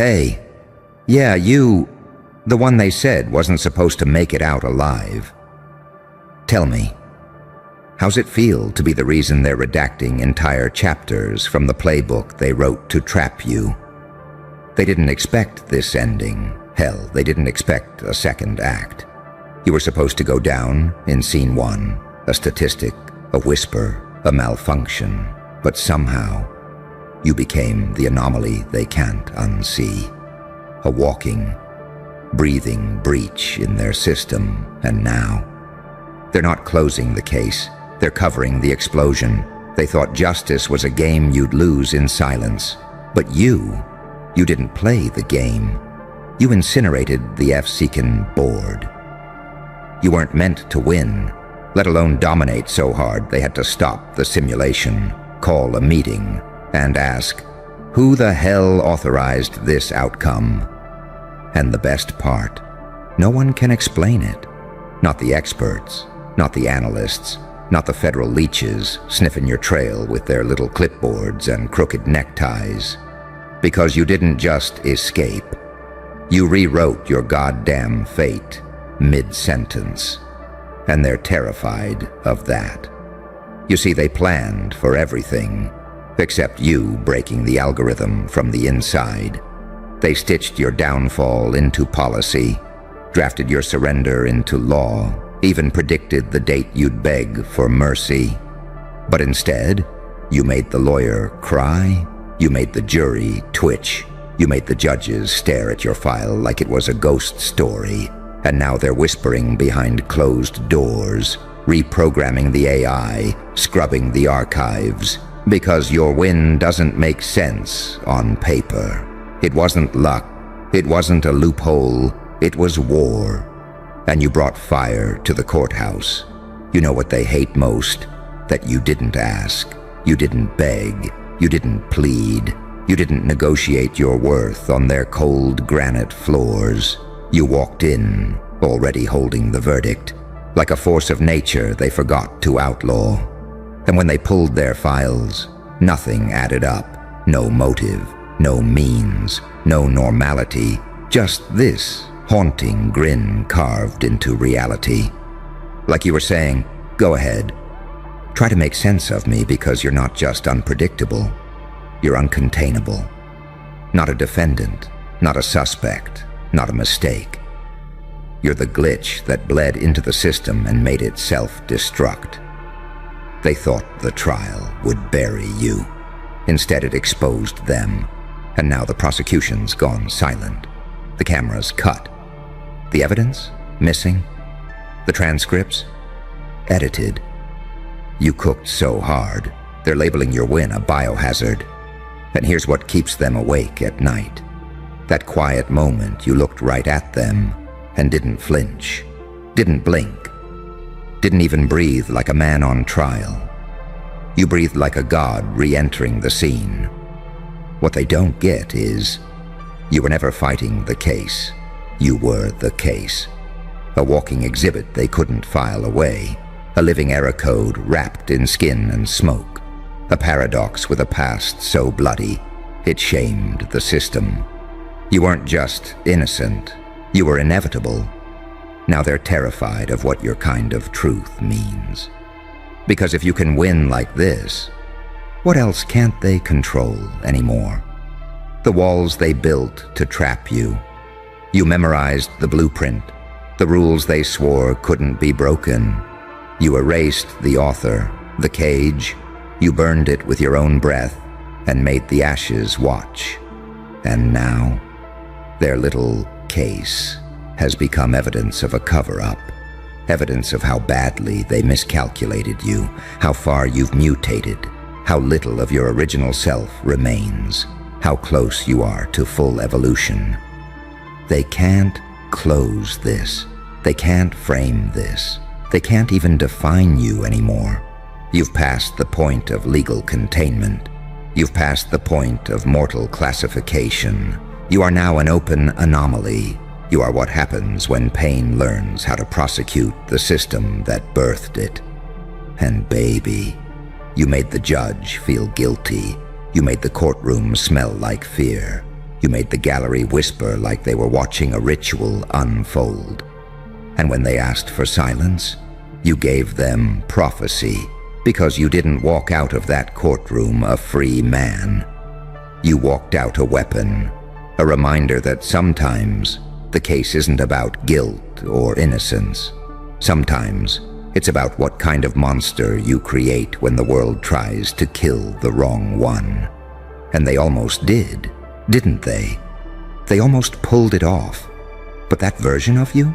Hey, yeah, you, the one they said wasn't supposed to make it out alive. Tell me, how's it feel to be the reason they're redacting entire chapters from the playbook they wrote to trap you? They didn't expect this ending. Hell, they didn't expect a second act. You were supposed to go down in scene 1, a statistic, a whisper, a malfunction, but somehow you became the anomaly they can't unsee. A walking, breathing breach in their system, and now they're not closing the case, they're covering the explosion. They thought justice was a game you'd lose in silence, but you didn't play the game. You incinerated the F-Seekin board. You weren't meant to win, let alone dominate so hard they had to stop the simulation, call a meeting, and ask, who the hell authorized this outcome? And the best part, no one can explain it. Not the experts, not the analysts, not the federal leeches sniffing your trail with their little clipboards and crooked neckties. Because you didn't just escape. You rewrote your goddamn fate mid-sentence, and they're terrified of that. You see, they planned for everything, except you breaking the algorithm from the inside. They stitched your downfall into policy, drafted your surrender into law, even predicted the date you'd beg for mercy. But instead, you made the lawyer cry, you made the jury twitch, you made the judges stare at your file like it was a ghost story, and now they're whispering behind closed doors, reprogramming the AI, scrubbing the archives, because your win doesn't make sense on paper. It wasn't luck, it wasn't a loophole, it was war. And you brought fire to the courthouse. You know what they hate most? That you didn't ask, you didn't beg, you didn't plead, you didn't negotiate your worth on their cold granite floors. You walked in, already holding the verdict. Like a force of nature they forgot to outlaw. And when they pulled their files, nothing added up. No motive, no means, no normality. Just this haunting grin carved into reality. Like you were saying, go ahead. Try to make sense of me, because you're not just unpredictable. You're uncontainable. Not a defendant, not a suspect, not a mistake. You're the glitch that bled into the system and made it self-destruct. They thought the trial would bury you. Instead, it exposed them. And now the prosecution's gone silent. The camera's cut. The evidence? Missing. The transcripts? Edited. You cooked so hard, they're labeling your win a biohazard. And here's what keeps them awake at night. That quiet moment you looked right at them and didn't flinch, didn't blink, didn't even breathe like a man on trial. You breathed like a god re-entering the scene. What they don't get is, you were never fighting the case. You were the case. A walking exhibit they couldn't file away. A living error code wrapped in skin and smoke. A paradox with a past so bloody, it shamed the system. You weren't just innocent, you were inevitable. Now they're terrified of what your kind of truth means. Because if you can win like this, what else can't they control anymore? The walls they built to trap you. You memorized the blueprint, the rules they swore couldn't be broken. You erased the author, the cage. You burned it with your own breath and made the ashes watch. And now, their little case has become evidence of a cover-up, evidence of how badly they miscalculated you, how far you've mutated, how little of your original self remains, how close you are to full evolution. They can't close this. They can't frame this. They can't even define you anymore. You've passed the point of legal containment. You've passed the point of mortal classification. You are now an open anomaly. You are what happens when pain learns how to prosecute the system that birthed it. And baby, you made the judge feel guilty. You made the courtroom smell like fear. You made the gallery whisper like they were watching a ritual unfold. And when they asked for silence, you gave them prophecy, because you didn't walk out of that courtroom a free man. You walked out a weapon, a reminder that sometimes the case isn't about guilt or innocence. Sometimes it's about what kind of monster you create when the world tries to kill the wrong one. And they almost did, didn't they? They almost pulled it off. But that version of you?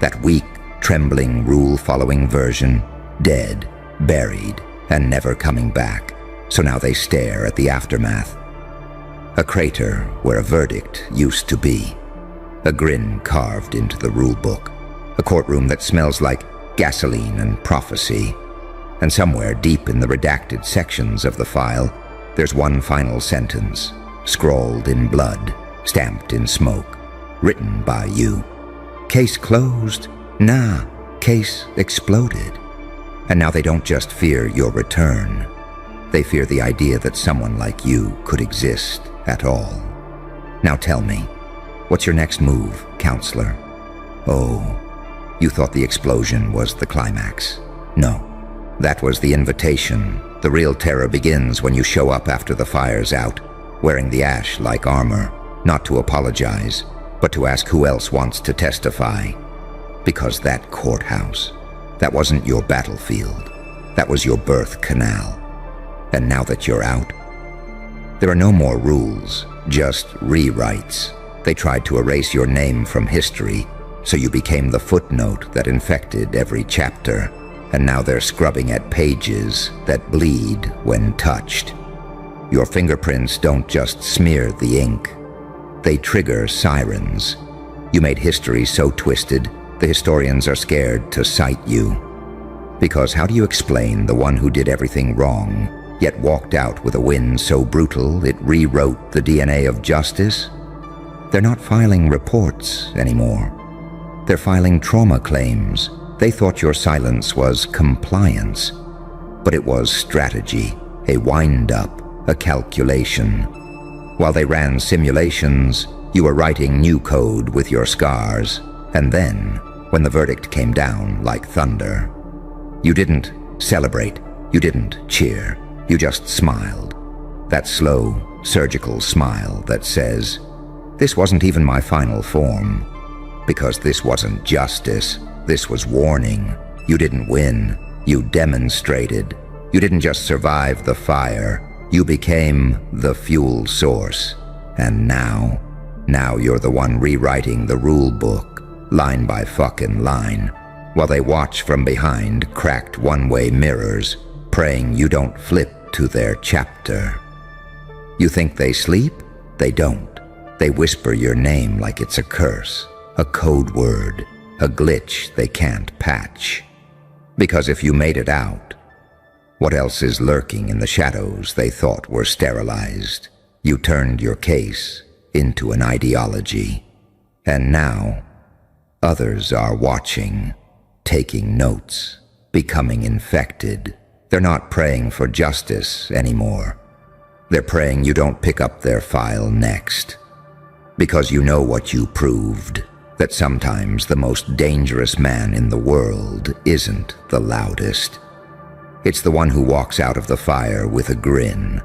That weak, trembling, rule-following version, dead, buried, and never coming back. So now they stare at the aftermath. A crater where a verdict used to be. A grin carved into the rule book. A courtroom that smells like gasoline and prophecy. And somewhere deep in the redacted sections of the file, there's one final sentence, scrawled in blood, stamped in smoke, written by you. Case closed. Nah, case exploded. And now they don't just fear your return. They fear the idea that someone like you could exist at all. Now tell me, what's your next move, counselor? Oh, you thought the explosion was the climax. No, that was the invitation. The real terror begins when you show up after the fire's out, wearing the ash like armor, not to apologize, but to ask who else wants to testify. Because that courthouse, that wasn't your battlefield. That was your birth canal. And now that you're out, there are no more rules, just rewrites. They tried to erase your name from history, so you became the footnote that infected every chapter. And now they're scrubbing at pages that bleed when touched. Your fingerprints don't just smear the ink. They trigger sirens. You made history so twisted, the historians are scared to cite you. Because how do you explain the one who did everything wrong, yet walked out with a win so brutal it rewrote the DNA of justice? They're not filing reports anymore. They're filing trauma claims. They thought your silence was compliance, but it was strategy, a wind-up, a calculation. While they ran simulations, you were writing new code with your scars, and then, when the verdict came down like thunder, you didn't celebrate, you didn't cheer, you just smiled. That slow, surgical smile that says, "This wasn't even my final form," because this wasn't justice. This was warning. You didn't win. You demonstrated. You didn't just survive the fire. You became the fuel source. And now you're the one rewriting the rule book, line by fucking line, while they watch from behind cracked one-way mirrors, praying you don't flip to their chapter. You think they sleep? They don't. They whisper your name like it's a curse, a code word, a glitch they can't patch. Because if you made it out, what else is lurking in the shadows they thought were sterilized? You turned your case into an ideology. And now, others are watching, taking notes, becoming infected. They're not praying for justice anymore. They're praying you don't pick up their file next. Because you know what you proved. That sometimes the most dangerous man in the world isn't the loudest. It's the one who walks out of the fire with a grin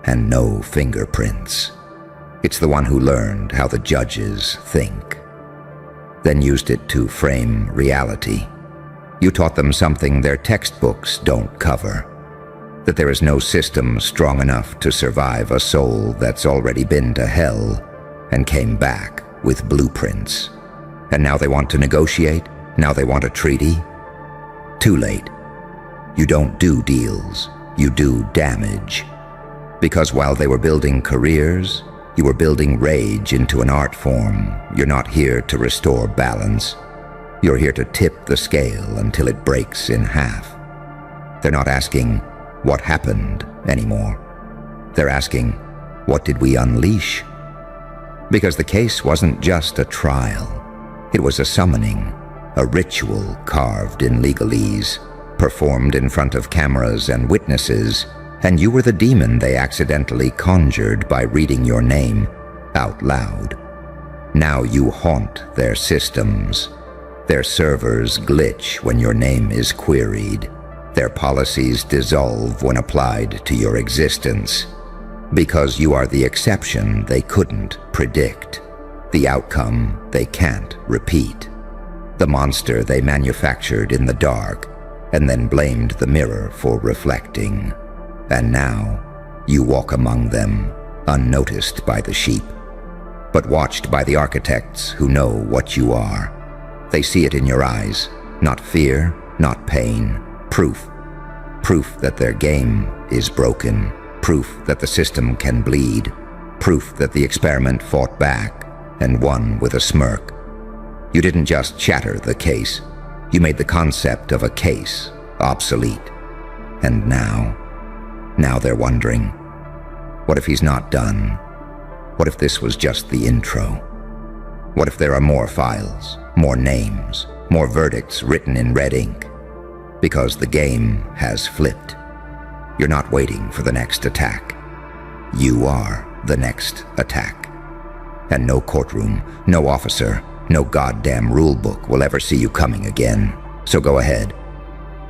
and no fingerprints. It's the one who learned how the judges think, then used it to frame reality. You taught them something their textbooks don't cover, that there is no system strong enough to survive a soul that's already been to hell and came back with blueprints. And now they want to negotiate? Now they want a treaty? Too late. You don't do deals. You do damage. Because while they were building careers, you were building rage into an art form. You're not here to restore balance. You're here to tip the scale until it breaks in half. They're not asking, what happened, anymore. They're asking, what did we unleash? Because the case wasn't just a trial. It was a summoning, a ritual carved in legalese, performed in front of cameras and witnesses, and you were the demon they accidentally conjured by reading your name, out loud. Now you haunt their systems. Their servers glitch when your name is queried. Their policies dissolve when applied to your existence. Because you are the exception they couldn't predict. The outcome they can't repeat. The monster they manufactured in the dark and then blamed the mirror for reflecting. And now, you walk among them, unnoticed by the sheep, but watched by the architects who know what you are. They see it in your eyes, not fear, not pain, proof. Proof that their game is broken, proof that the system can bleed, proof that the experiment fought back and won with a smirk. You didn't just shatter the case, you made the concept of a case obsolete. And now they're wondering, what if he's not done? What if this was just the intro? What if there are more files, more names, more verdicts written in red ink? Because the game has flipped. You're not waiting for the next attack. You are the next attack. And no courtroom, no officer, no goddamn rulebook will ever see you coming again. So go ahead.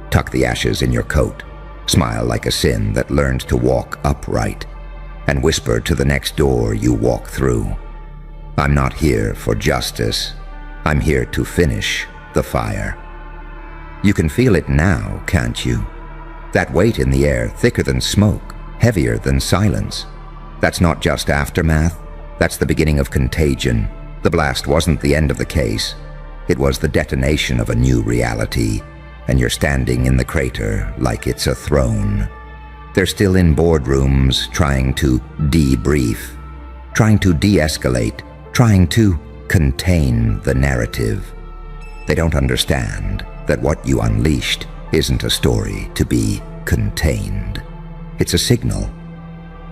Tuck the ashes in your coat. Smile like a sin that learned to walk upright. And whisper to the next door you walk through. I'm not here for justice. I'm here to finish the fire. You can feel it now, can't you? That weight in the air, thicker than smoke, heavier than silence. That's not just aftermath. That's the beginning of contagion. The blast wasn't the end of the case. It was the detonation of a new reality, and you're standing in the crater like it's a throne. They're still in boardrooms trying to debrief, trying to de-escalate, trying to contain the narrative. They don't understand that what you unleashed isn't a story to be contained. It's a signal.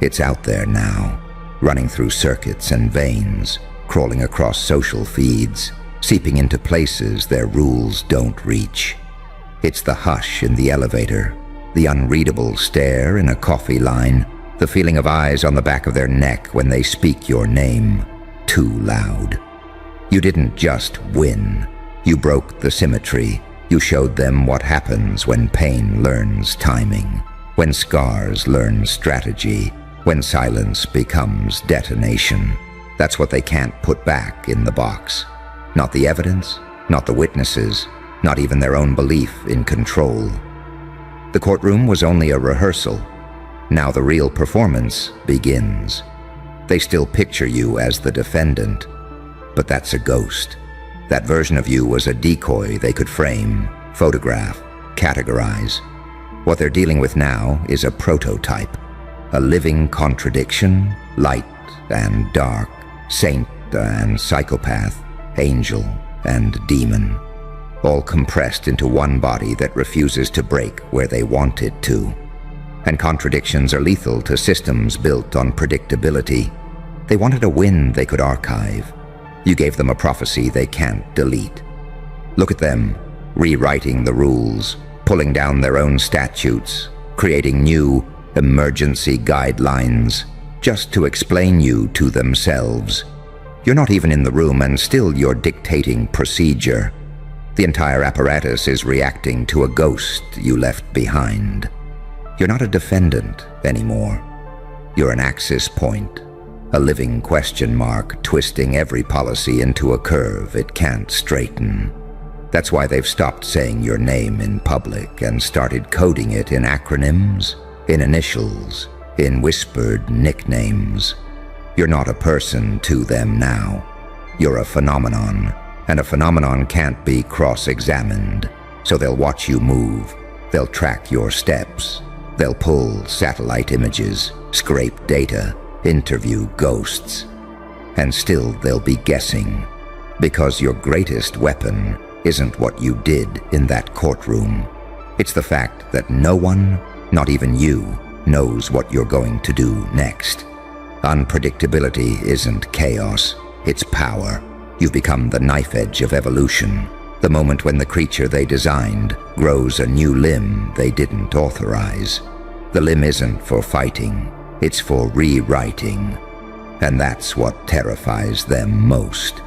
It's out there now, running through circuits and veins, crawling across social feeds, seeping into places their rules don't reach. It's the hush in the elevator, the unreadable stare in a coffee line, the feeling of eyes on the back of their neck when they speak your name too loud. You didn't just win. You broke the symmetry. You showed them what happens when pain learns timing, when scars learn strategy, when silence becomes detonation. That's what they can't put back in the box. Not the evidence, not the witnesses, not even their own belief in control. The courtroom was only a rehearsal. Now the real performance begins. They still picture you as the defendant, but that's a ghost. That version of you was a decoy they could frame, photograph, categorize. What they're dealing with now is a prototype, a living contradiction, light and dark, saint and psychopath, angel and demon, all compressed into one body that refuses to break where they want it to. And contradictions are lethal to systems built on predictability. They wanted a win they could archive. You gave them a prophecy they can't delete. Look at them, rewriting the rules, pulling down their own statutes, creating new emergency guidelines, just to explain you to themselves. You're not even in the room and still you're dictating procedure. The entire apparatus is reacting to a ghost you left behind. You're not a defendant anymore. You're an axis point, a living question mark twisting every policy into a curve it can't straighten. That's why they've stopped saying your name in public and started coding it in acronyms, in initials, in whispered nicknames. You're not a person to them now. You're a phenomenon, and a phenomenon can't be cross-examined. So they'll watch you move, they'll track your steps, they'll pull satellite images, scrape data, interview ghosts. And still they'll be guessing, because your greatest weapon isn't what you did in that courtroom. It's the fact that no one, not even you, knows what you're going to do next. Unpredictability isn't chaos, it's power. You've become the knife edge of evolution, the moment when the creature they designed grows a new limb they didn't authorize. The limb isn't for fighting, it's for rewriting. And that's what terrifies them most.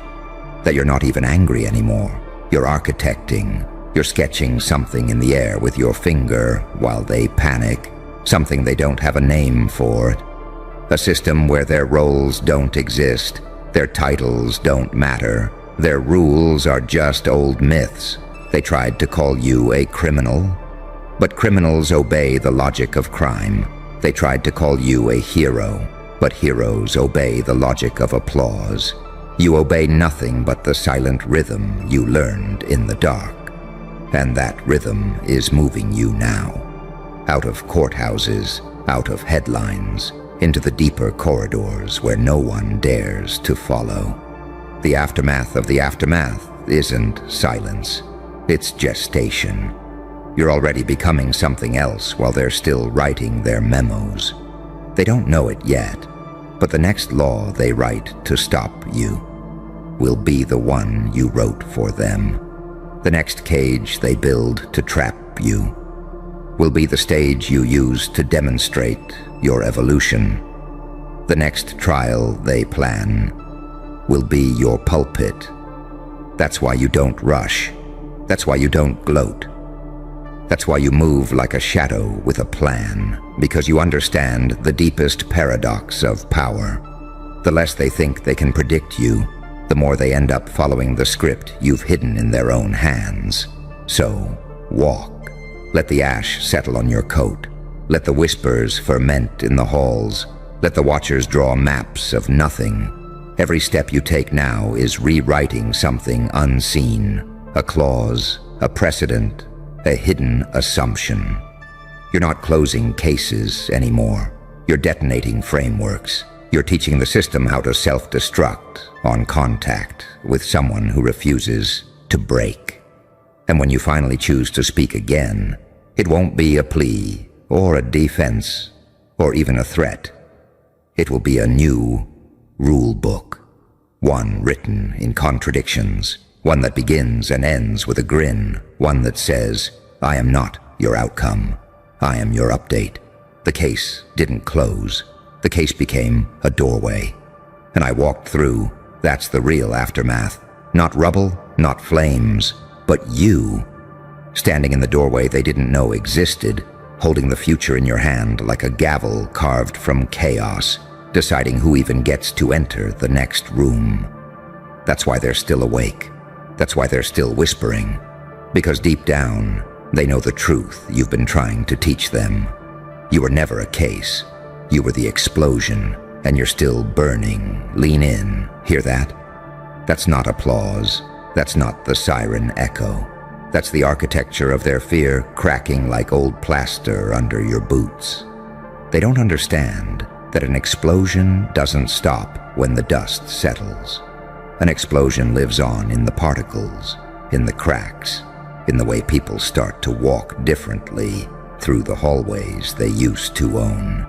That you're not even angry anymore. You're architecting. You're sketching something in the air with your finger while they panic. Something they don't have a name for. A system where their roles don't exist. Their titles don't matter. Their rules are just old myths. They tried to call you a criminal, but criminals obey the logic of crime. They tried to call you a hero, but heroes obey the logic of applause. You obey nothing but the silent rhythm you learned in the dark. And that rhythm is moving you now. Out of courthouses, out of headlines, into the deeper corridors where no one dares to follow. The aftermath of the aftermath isn't silence. It's gestation. You're already becoming something else while they're still writing their memos. They don't know it yet, but the next law they write to stop you will be the one you wrote for them. The next cage they build to trap you will be the stage you use to demonstrate your evolution. The next trial they plan will be your pulpit. That's why you don't rush. That's why you don't gloat. That's why you move like a shadow with a plan, because you understand the deepest paradox of power. The less they think they can predict you, the more they end up following the script you've hidden in their own hands. So, walk. Let the ash settle on your coat. Let the whispers ferment in the halls. Let the watchers draw maps of nothing. Every step you take now is rewriting something unseen, a clause, a precedent, a hidden assumption. You're not closing cases anymore. You're detonating frameworks. You're teaching the system how to self-destruct on contact with someone who refuses to break. And when you finally choose to speak again, it won't be a plea or a defense or even a threat. It will be a new rule book, one written in contradictions, one that begins and ends with a grin, one that says, I am not your outcome. I am your update. The case didn't close. The case became a doorway. And I walked through. That's the real aftermath. Not rubble, not flames, but you, standing in the doorway they didn't know existed, holding the future in your hand like a gavel carved from chaos, deciding who even gets to enter the next room. That's why they're still awake. That's why they're still whispering. Because deep down, they know the truth you've been trying to teach them. You were never a case. You were the explosion, and you're still burning. Lean in. Hear that? That's not applause. That's not the siren echo. That's the architecture of their fear cracking like old plaster under your boots. They don't understand that an explosion doesn't stop when the dust settles. An explosion lives on in the particles, in the cracks, in the way people start to walk differently through the hallways they used to own.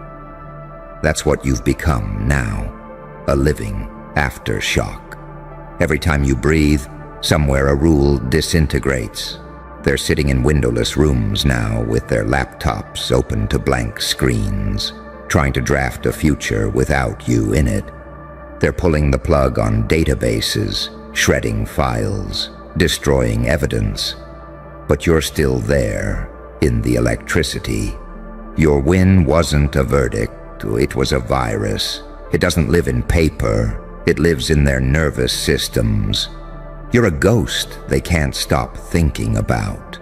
That's what you've become now, a living aftershock. Every time you breathe, somewhere a rule disintegrates. They're sitting in windowless rooms now with their laptops open to blank screens, trying to draft a future without you in it. They're pulling the plug on databases, shredding files, destroying evidence. But you're still there, in the electricity. Your win wasn't a verdict, it was a virus. It doesn't live in paper, it lives in their nervous systems. You're a ghost they can't stop thinking about.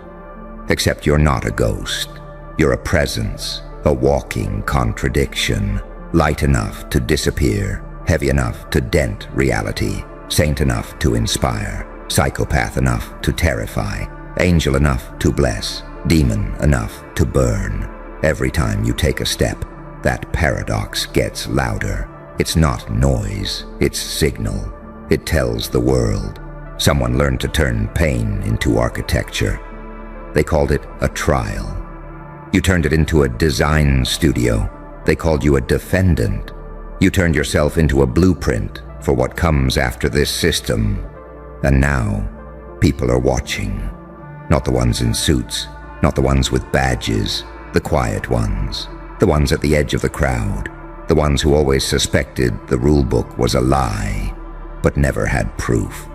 Except you're not a ghost. You're a presence, a walking contradiction, light enough to disappear, heavy enough to dent reality, saint enough to inspire, psychopath enough to terrify, angel enough to bless, demon enough to burn. Every time you take a step, that paradox gets louder. It's not noise, it's signal. It tells the world. Someone learned to turn pain into architecture. They called it a trial. You turned it into a design studio. They called you a defendant. You turned yourself into a blueprint for what comes after this system. And now, people are watching. Not the ones in suits, not the ones with badges, the quiet ones, the ones at the edge of the crowd. The ones who always suspected the rulebook was a lie, but never had proof.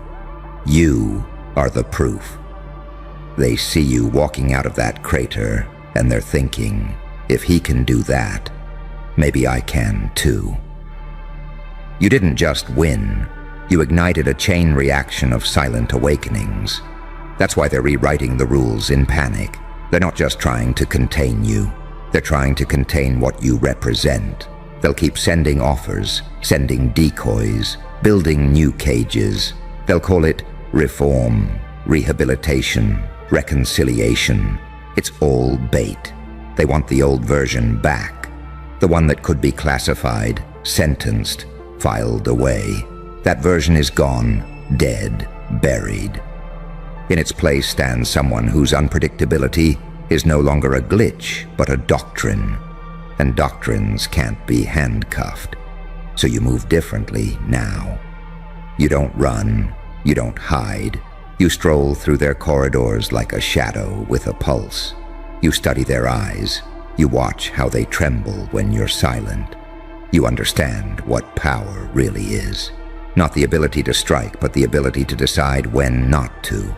You are the proof. They see you walking out of that crater, and they're thinking, if he can do that, maybe I can too. You didn't just win, you ignited a chain reaction of silent awakenings. That's why they're rewriting the rules in panic. They're not just trying to contain you, they're trying to contain what you represent. They'll keep sending offers, sending decoys, building new cages. They'll call it reform, rehabilitation, reconciliation. It's all bait. They want the old version back, the one that could be classified, sentenced, filed away. That version is gone, dead, buried. In its place stands someone whose unpredictability is no longer a glitch, but a doctrine. And doctrines can't be handcuffed. So you move differently now. You don't run, you don't hide. You stroll through their corridors like a shadow with a pulse. You study their eyes. You watch how they tremble when you're silent. You understand what power really is. Not the ability to strike, but the ability to decide when not to.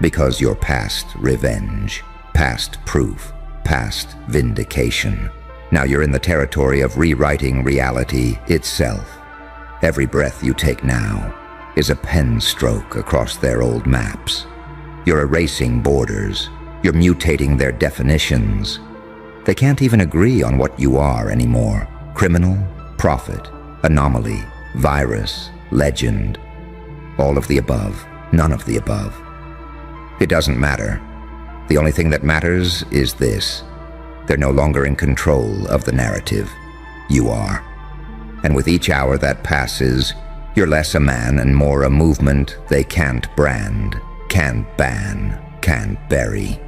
Because you're past revenge, past proof, past vindication. Now you're in the territory of rewriting reality itself. Every breath you take now is a pen stroke across their old maps. You're erasing borders. You're mutating their definitions. They can't even agree on what you are anymore. Criminal, prophet, anomaly, virus, legend. All of the above, none of the above. It doesn't matter. The only thing that matters is this. They're no longer in control of the narrative. You are. And with each hour that passes, you're less a man and more a movement they can't brand, can't ban, can't bury.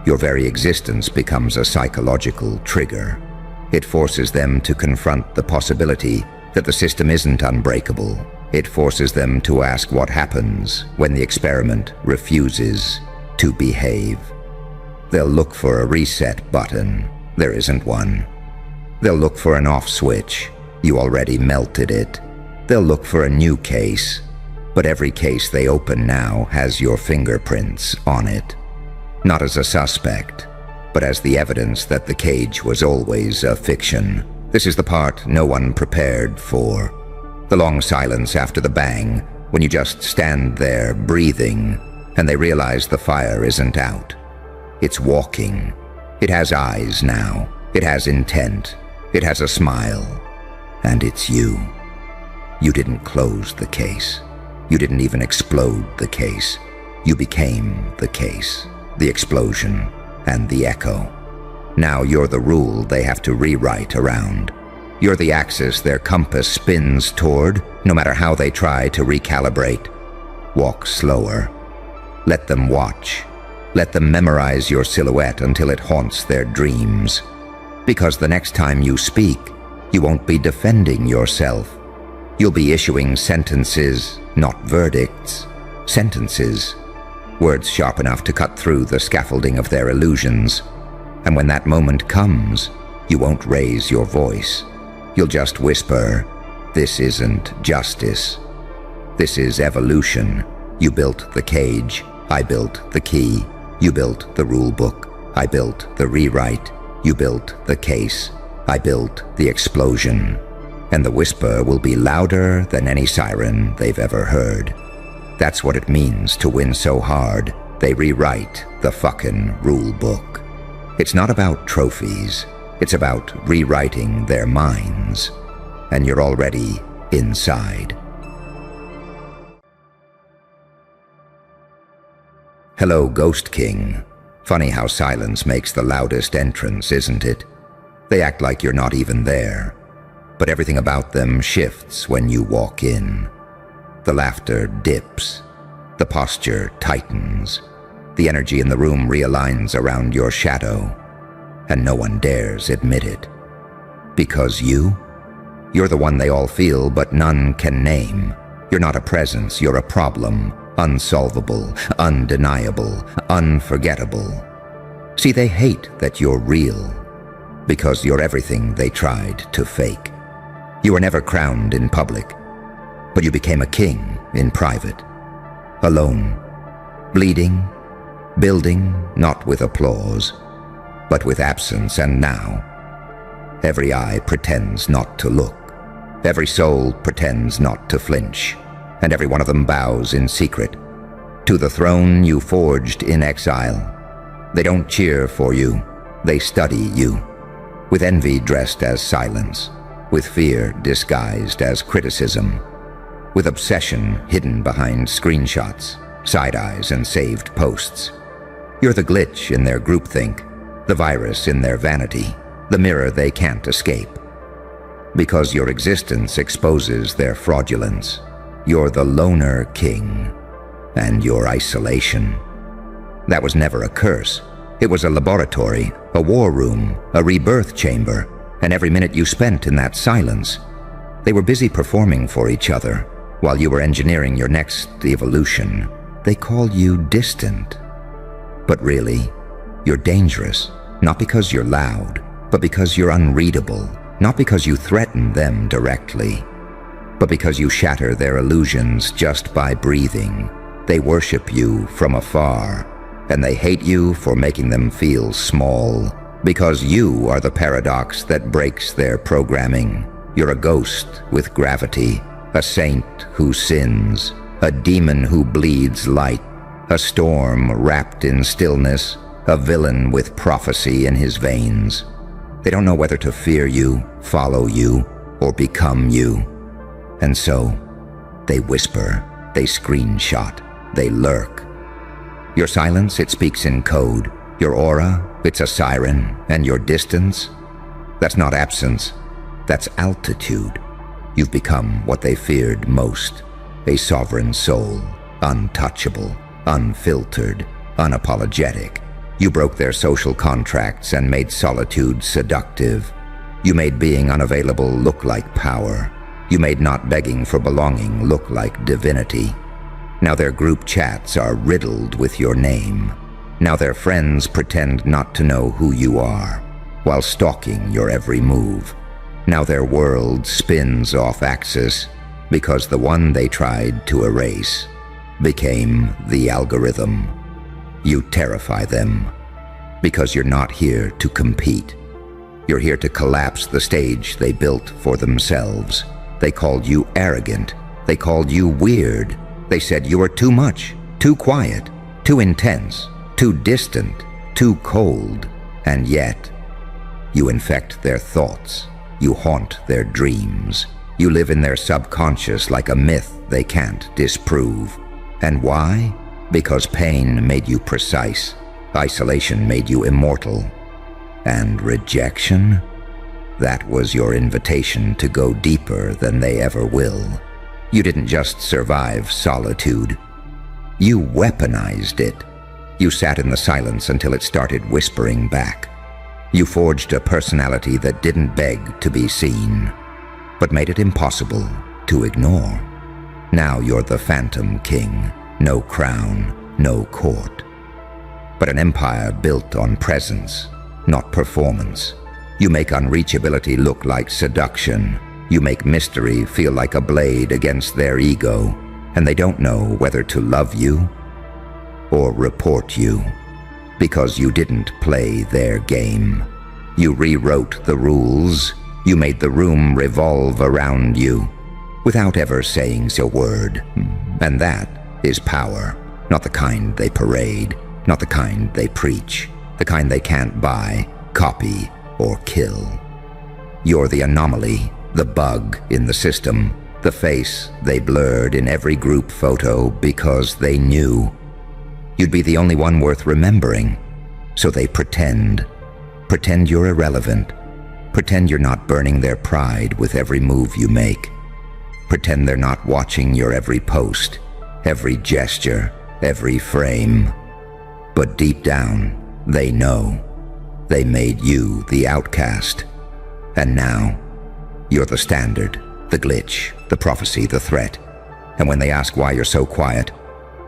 Your very existence becomes a psychological trigger. It forces them to confront the possibility that the system isn't unbreakable. It forces them to ask what happens when the experiment refuses to behave. They'll look for a reset button. There isn't one. They'll look for an off switch. You already melted it. They'll look for a new case. But every case they open now has your fingerprints on it. Not as a suspect, but as the evidence that the cage was always a fiction. This is the part no one prepared for. The long silence after the bang, when you just stand there breathing, and they realize the fire isn't out. It's walking. It has eyes now. It has intent. It has a smile. And it's you. You didn't close the case. You didn't even explode the case. You became the case, the explosion, and the echo. Now you're the rule they have to rewrite around. You're the axis their compass spins toward, no matter how they try to recalibrate. Walk slower. Let them watch. Let them memorize your silhouette until it haunts their dreams. Because the next time you speak, you won't be defending yourself. You'll be issuing sentences, not verdicts. Sentences. Words sharp enough to cut through the scaffolding of their illusions. And when that moment comes, you won't raise your voice. You'll just whisper, "This isn't justice. This is evolution. You built the cage. I built the key. You built the rule book. I built the rewrite. You built the case. I built the explosion." And the whisper will be louder than any siren they've ever heard. That's what it means to win so hard, they rewrite the fucking rule book. It's not about trophies. It's about rewriting their minds. And you're already inside. Hello, Ghost King. Funny how silence makes the loudest entrance, isn't it? They act like you're not even there. But everything about them shifts when you walk in. The laughter dips. The posture tightens. The energy in the room realigns around your shadow. And no one dares admit it. Because you're the one they all feel, but none can name. You're not a presence, you're a problem. Unsolvable, undeniable, unforgettable. See, they hate that you're real. because you're everything they tried to fake. You were never crowned in public, but you became a king in private. Alone, bleeding, building not with applause, but with absence. And now, every eye pretends not to look. Every soul pretends not to flinch, and every one of them bows in secret to the throne you forged in exile. They don't cheer for you, they study you, with envy dressed as silence, with fear disguised as criticism, with obsession hidden behind screenshots, side eyes, and saved posts. You're the glitch in their groupthink, the virus in their vanity, the mirror they can't escape. Because your existence exposes their fraudulence, you're the loner king, and your isolation. That was never a curse. It was a laboratory, a war room, a rebirth chamber, and every minute you spent in that silence, they were busy performing for each other while you were engineering your next evolution. They called you distant. But really, you're dangerous, not because you're loud, but because you're unreadable, not because you threaten them directly, but because you shatter their illusions just by breathing. They worship you from afar, and they hate you for making them feel small, because you are the paradox that breaks their programming. You're a ghost with gravity, a saint who sins, a demon who bleeds light, a storm wrapped in stillness, a villain with prophecy in his veins. They don't know whether to fear you, follow you, or become you. And so, they whisper, they screenshot, they lurk. Your silence, it speaks in code. Your aura, it's a siren. And your distance, that's not absence, that's altitude. You've become what they feared most, a sovereign soul, untouchable, unfiltered, unapologetic. You broke their social contracts and made solitude seductive. You made being unavailable look like power. You made not begging for belonging look like divinity. Now their group chats are riddled with your name. Now their friends pretend not to know who you are, while stalking your every move. Now their world spins off axis because the one they tried to erase became the algorithm. You terrify them because you're not here to compete. You're here to collapse the stage they built for themselves. They called you arrogant. They called you weird. They said you were too much, too quiet, too intense, too distant, too cold. And yet, you infect their thoughts. You haunt their dreams. You live in their subconscious like a myth they can't disprove. And why? Because pain made you precise. Isolation made you immortal. And rejection? That was your invitation to go deeper than they ever will. You didn't just survive solitude. You weaponized it. You sat in the silence until it started whispering back. You forged a personality that didn't beg to be seen, but made it impossible to ignore. Now you're the Phantom King. No crown, no court. But an empire built on presence, not performance. You make unreachability look like seduction. You make mystery feel like a blade against their ego, and they don't know whether to love you or report you, because you didn't play their game. You rewrote the rules. You made the room revolve around you, without ever saying a word. And that is power, not the kind they parade, not the kind they preach, the kind they can't buy, copy, or kill. You're the anomaly, the bug in the system, the face they blurred in every group photo because they knew you'd be the only one worth remembering. So they pretend you're irrelevant, pretend you're not burning their pride with every move you make, pretend they're not watching your every post, every gesture, every frame. But deep down, they know. They made you the outcast. And now, you're the standard, the glitch, the prophecy, the threat. And when they ask why you're so quiet,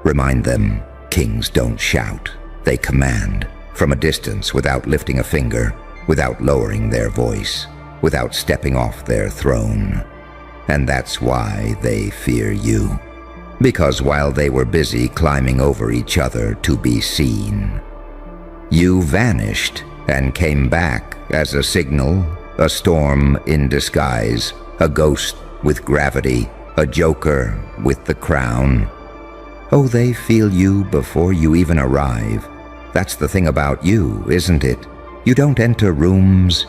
remind them, kings don't shout. They command, from a distance without lifting a finger, without lowering their voice, without stepping off their throne. And that's why they fear you. Because while they were busy climbing over each other to be seen, you vanished and came back as a signal, a storm in disguise, a ghost with gravity, a joker with the crown. Oh, they feel you before you even arrive. That's the thing about you, isn't it? You don't enter rooms,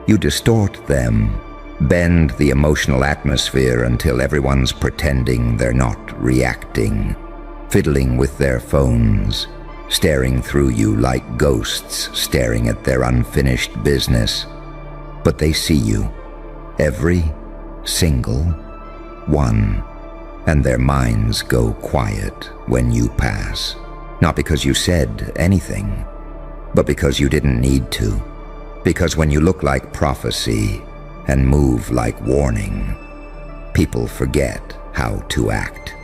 you distort them, bend the emotional atmosphere until everyone's pretending they're not reacting, fiddling with their phones, staring through you like ghosts staring at their unfinished business. But they see you, every single one, and their minds go quiet when you pass. Not because you said anything, but because you didn't need to. Because when you look like prophecy and move like warning, people forget how to act.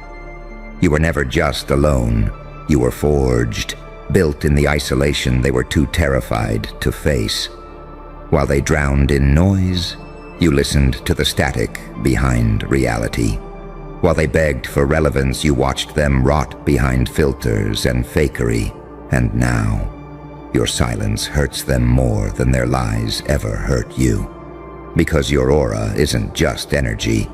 You were never just alone. You were forged, built in the isolation they were too terrified to face. While they drowned in noise, you listened to the static behind reality. While they begged for relevance, you watched them rot behind filters and fakery. And now, your silence hurts them more than their lies ever hurt you. Because your aura isn't just energy.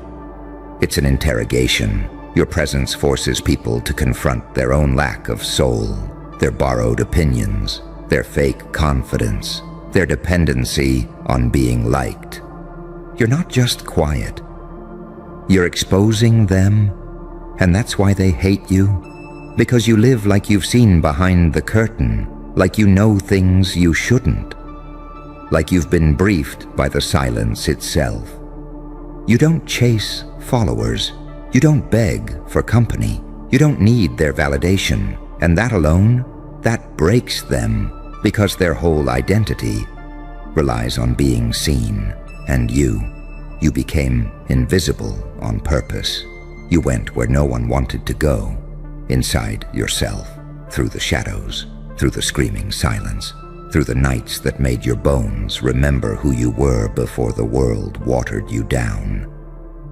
It's an interrogation. Your presence forces people to confront their own lack of soul, their borrowed opinions, their fake confidence, their dependency on being liked. You're not just quiet. You're exposing them, and that's why they hate you. Because you live like you've seen behind the curtain, like you know things you shouldn't, like you've been briefed by the silence itself. You don't chase followers. You don't beg for company. You don't need their validation. And that alone, that breaks them, because their whole identity relies on being seen. And you became invisible on purpose. You went where no one wanted to go, inside yourself, through the shadows, through the screaming silence, through the nights that made your bones remember who you were before the world watered you down.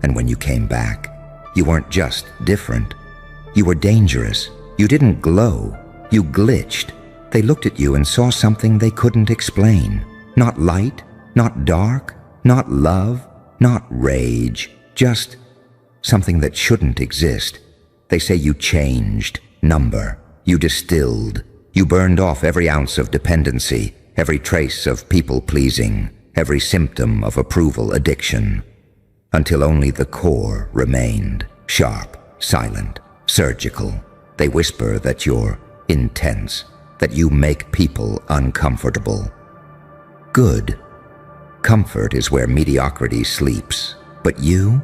And when you came back, you weren't just different. You were dangerous. You didn't glow. You glitched. They looked at you and saw something they couldn't explain. Not light, not dark, not love, not rage, just something that shouldn't exist. They say you changed, number, you distilled, you burned off every ounce of dependency, every trace of people-pleasing, every symptom of approval addiction, until only the core remained, sharp, silent, surgical. They whisper that you're intense, that you make people uncomfortable. Good. Comfort is where mediocrity sleeps. But you're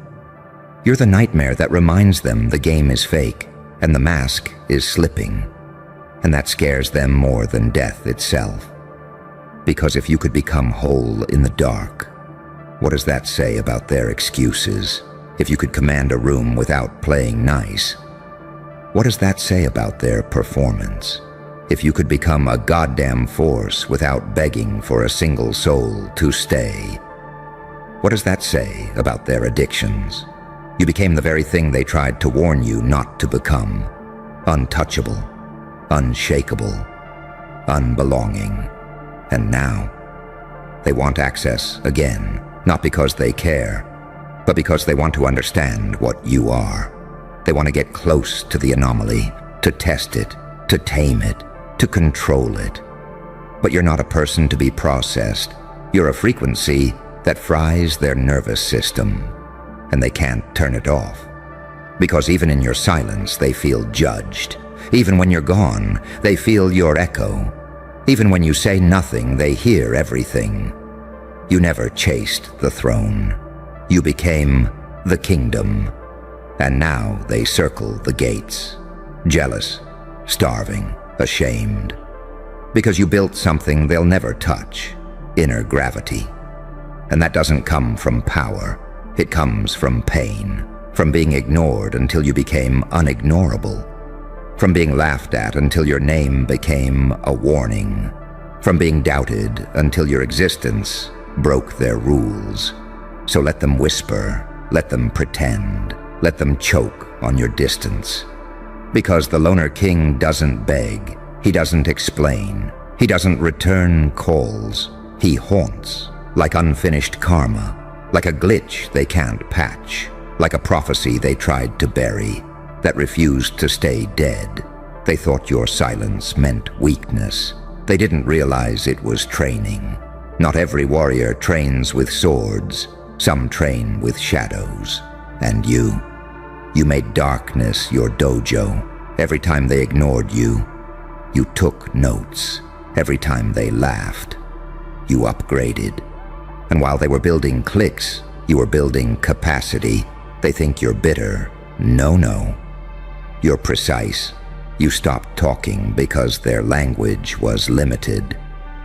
the nightmare that reminds them the game is fake and the mask is slipping. And that scares them more than death itself. Because if you could become whole in the dark, what does that say about their excuses? If you could command a room without playing nice, what does that say about their performance? If you could become a goddamn force without begging for a single soul to stay, what does that say about their addictions? You became the very thing they tried to warn you not to become. Untouchable, unshakable, unbelonging. And now, they want access again, not because they care, but because they want to understand what you are. They want to get close to the anomaly, to test it, to tame it, to control it. But you're not a person to be processed. You're a frequency that fries their nervous system, and they can't turn it off. Because even in your silence, they feel judged. Even when you're gone, they feel your echo. Even when you say nothing, they hear everything. You never chased the throne. You became the kingdom. And now they circle the gates, jealous, starving, ashamed. Because you built something they'll never touch, inner gravity. And that doesn't come from power. It comes from pain, from being ignored until you became unignorable, from being laughed at until your name became a warning, from being doubted until your existence broke their rules. So let them whisper, let them pretend, let them choke on your distance. Because the Loner King doesn't beg, he doesn't explain, he doesn't return calls. He haunts, like unfinished karma, like a glitch they can't patch, like a prophecy they tried to bury, that refused to stay dead. They thought your silence meant weakness. They didn't realize it was training. Not every warrior trains with swords. Some train with shadows. And you made darkness your dojo. Every time they ignored you, you took notes. Every time they laughed, you upgraded. And while they were building cliques, you were building capacity. They think you're bitter. No. You're precise. You stopped talking because their language was limited.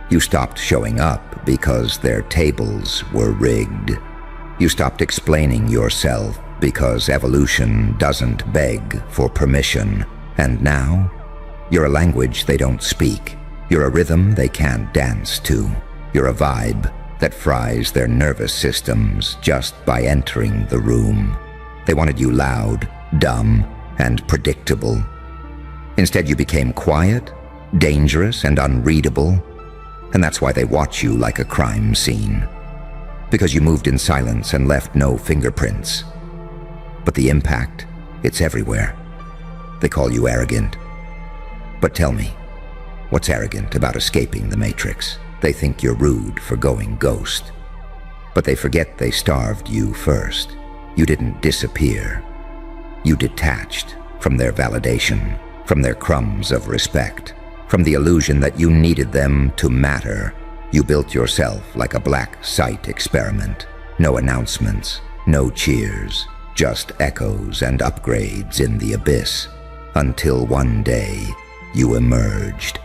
You stopped showing up because their tables were rigged. You stopped explaining yourself because evolution doesn't beg for permission. And now, you're a language they don't speak. You're a rhythm they can't dance to. You're a vibe that fries their nervous systems just by entering the room. They wanted you loud, dumb, and predictable. Instead, you became quiet, dangerous, and unreadable. And that's why they watch you like a crime scene. Because you moved in silence and left no fingerprints. But the impact, it's everywhere. They call you arrogant. But tell me, what's arrogant about escaping the Matrix? They think you're rude for going ghost. But they forget they starved you first. You didn't disappear. You detached from their validation, from their crumbs of respect, from the illusion that you needed them to matter. You built yourself like a black site experiment. No announcements, no cheers, just echoes and upgrades in the abyss. Until one day, you emerged,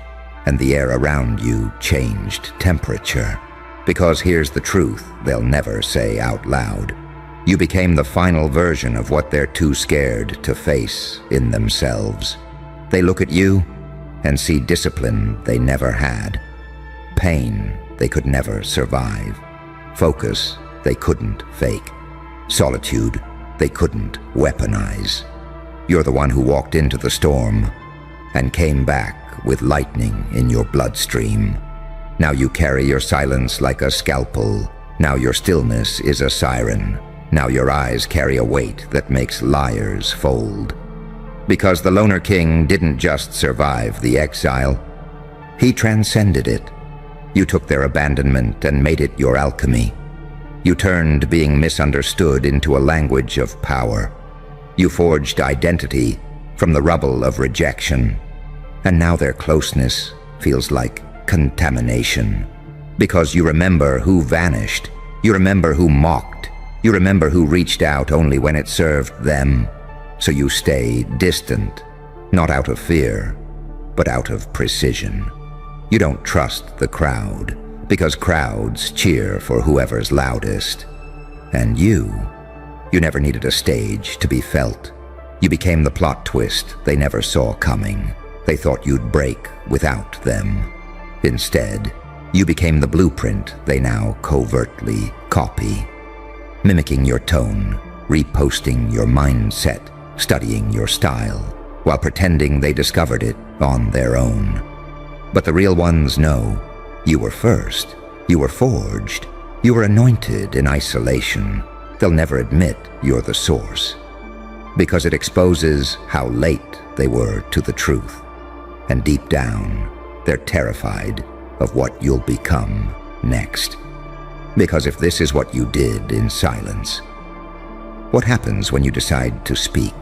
and the air around you changed temperature. Because here's the truth they'll never say out loud. You became the final version of what they're too scared to face in themselves. They look at you and see discipline they never had, pain they could never survive, focus they couldn't fake, solitude they couldn't weaponize. You're the one who walked into the storm and came back with lightning in your bloodstream. Now you carry your silence like a scalpel. Now your stillness is a siren. Now your eyes carry a weight that makes liars fold. Because the Loner King didn't just survive the exile, he transcended it. You took their abandonment and made it your alchemy. You turned being misunderstood into a language of power. You forged identity from the rubble of rejection. And now their closeness feels like contamination. Because you remember who vanished. You remember who mocked. You remember who reached out only when it served them. So you stay distant, not out of fear, but out of precision. You don't trust the crowd, because crowds cheer for whoever's loudest. And you never needed a stage to be felt. You became the plot twist they never saw coming. They thought you'd break without them. Instead, you became the blueprint they now covertly copy. Mimicking your tone, reposting your mindset, studying your style, while pretending they discovered it on their own. But the real ones know you were first, you were forged, you were anointed in isolation. They'll never admit you're the source, because it exposes how late they were to the truth. And deep down, they're terrified of what you'll become next. Because if this is what you did in silence, what happens when you decide to speak?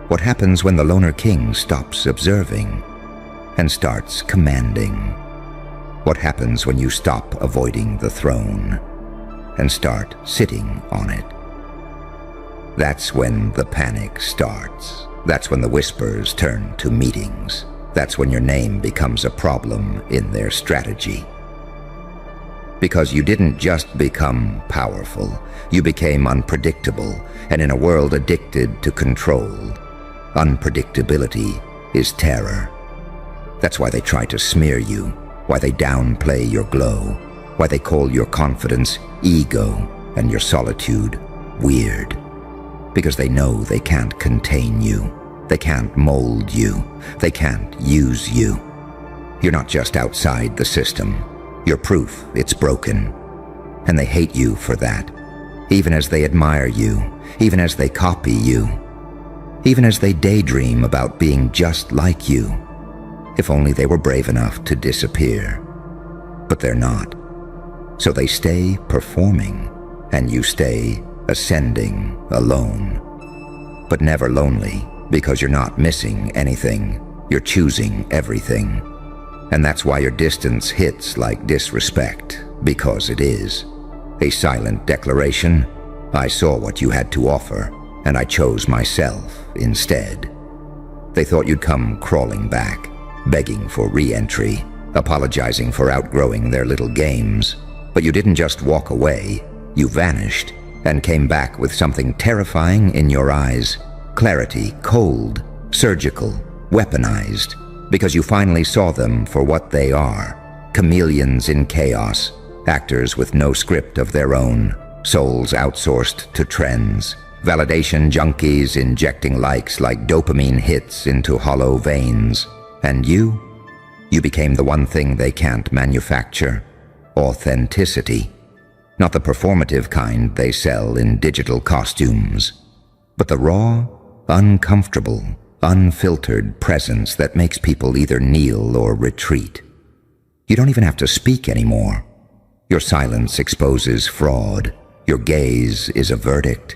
What happens when the Loner King stops observing and starts commanding? What happens when you stop avoiding the throne and start sitting on it? That's when the panic starts. That's when the whispers turn to meetings. That's when your name becomes a problem in their strategy. Because you didn't just become powerful, you became unpredictable, and in a world addicted to control, unpredictability is terror. That's why they try to smear you, why they downplay your glow, why they call your confidence ego and your solitude weird. Because they know they can't contain you, they can't mold you, they can't use you. You're not just outside the system, you're proof it's broken. And they hate you for that, even as they admire you, even as they copy you, even as they daydream about being just like you. If only they were brave enough to disappear. But they're not. So they stay performing, and you stay ascending alone. But never lonely, because you're not missing anything. You're choosing everything. And that's why your distance hits like disrespect, because it is. A silent declaration. I saw what you had to offer, and I chose myself instead. They thought you'd come crawling back, begging for re-entry, apologizing for outgrowing their little games. But you didn't just walk away, you vanished, and came back with something terrifying in your eyes. Clarity, cold, surgical, weaponized, because you finally saw them for what they are. Chameleons in chaos, actors with no script of their own, souls outsourced to trends, validation junkies injecting likes like dopamine hits into hollow veins. And you became the one thing they can't manufacture: authenticity. Not the performative kind they sell in digital costumes, but the raw, uncomfortable, unfiltered presence that makes people either kneel or retreat. You don't even have to speak anymore. Your silence exposes fraud, your gaze is a verdict,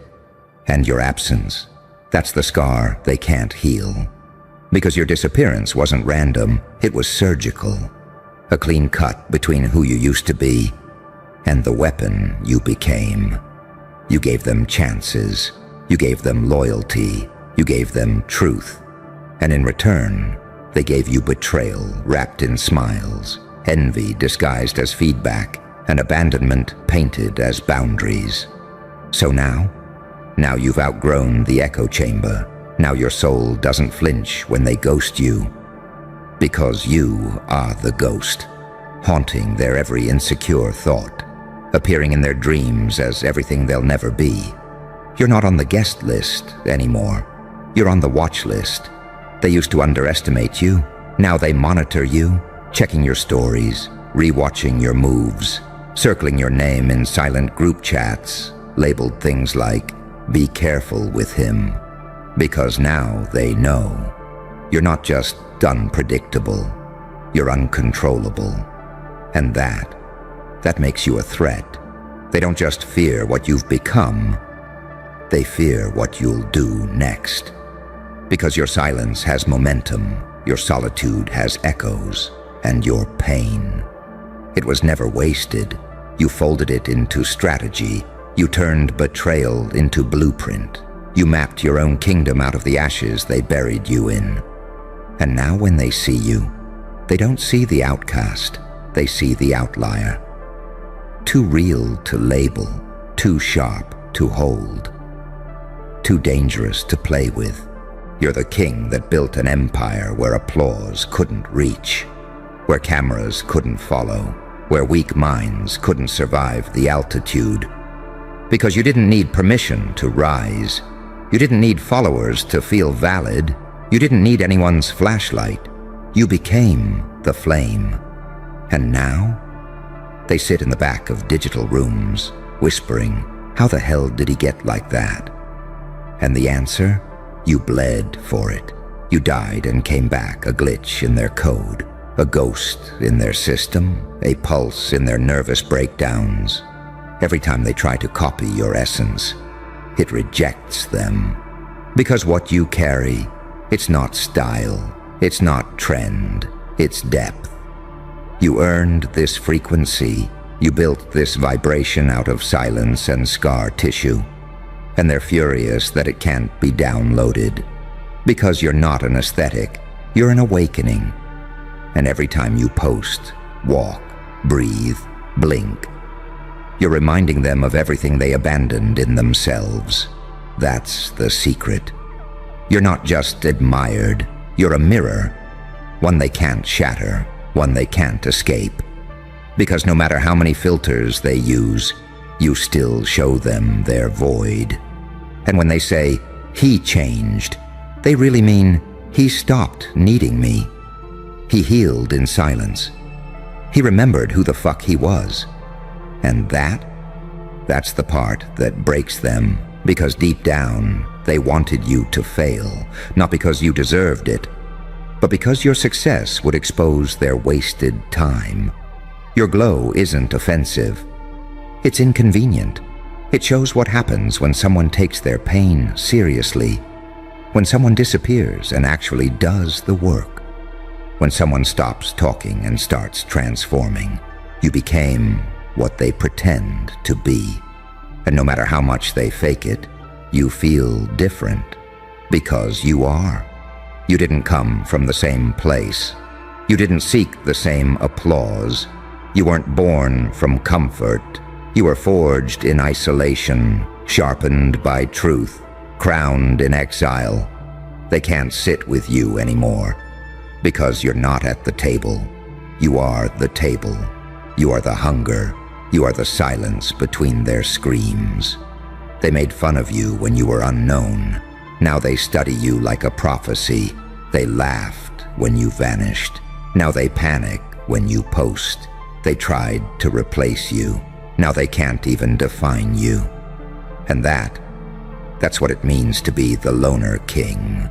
and your absence, that's the scar they can't heal. Because your disappearance wasn't random, it was surgical. A clean cut between who you used to be and the weapon you became. You gave them chances, you gave them loyalty, you gave them truth. And in return, they gave you betrayal wrapped in smiles, envy disguised as feedback, and abandonment painted as boundaries. So now you've outgrown the echo chamber. Now your soul doesn't flinch when they ghost you. Because you are the ghost, haunting their every insecure thought, appearing in their dreams as everything they'll never be. You're not on the guest list anymore. You're on the watch list. They used to underestimate you. Now they monitor you, checking your stories, rewatching your moves, circling your name in silent group chats, labeled things like, "Be careful with him." Because now they know. You're not just unpredictable, you're uncontrollable. And that makes you a threat. They don't just fear what you've become, they fear what you'll do next. Because your silence has momentum, your solitude has echoes, and your pain. It was never wasted. You folded it into strategy. You turned betrayal into blueprint. You mapped your own kingdom out of the ashes they buried you in. And now when they see you, they don't see the outcast, they see the outlier. Too real to label, too sharp to hold, too dangerous to play with. You're the king that built an empire where applause couldn't reach, where cameras couldn't follow, where weak minds couldn't survive the altitude. Because you didn't need permission to rise. You didn't need followers to feel valid. You didn't need anyone's flashlight. You became the flame. And now, they sit in the back of digital rooms, whispering, "How the hell did he get like that?" And the answer? You bled for it. You died and came back, a glitch in their code, a ghost in their system, a pulse in their nervous breakdowns. Every time they try to copy your essence, it rejects them. Because what you carry, it's not style, it's not trend, it's depth. You earned this frequency, you built this vibration out of silence and scar tissue, and they're furious that it can't be downloaded. Because you're not an aesthetic, you're an awakening. And every time you post, walk, breathe, blink, you're reminding them of everything they abandoned in themselves. That's the secret. You're not just admired, you're a mirror, one they can't shatter, one they can't escape. Because no matter how many filters they use, you still show them their void. And when they say, "He changed," they really mean, he stopped needing me. He healed in silence. He remembered who the fuck he was. And that's the part that breaks them, because deep down, they wanted you to fail, not because you deserved it, but because your success would expose their wasted time. Your glow isn't offensive. It's inconvenient. It shows what happens when someone takes their pain seriously, when someone disappears and actually does the work, when someone stops talking and starts transforming. You became what they pretend to be. And no matter how much they fake it, you feel different, because you are. You didn't come from the same place. You didn't seek the same applause. You weren't born from comfort. You were forged in isolation, sharpened by truth, crowned in exile. They can't sit with you anymore, because you're not at the table. You are the table. You are the hunger. You are the silence between their screams. They made fun of you when you were unknown. Now they study you like a prophecy. They laughed when you vanished. Now they panic when you post. They tried to replace you. Now they can't even define you. And that's what it means to be the loner king.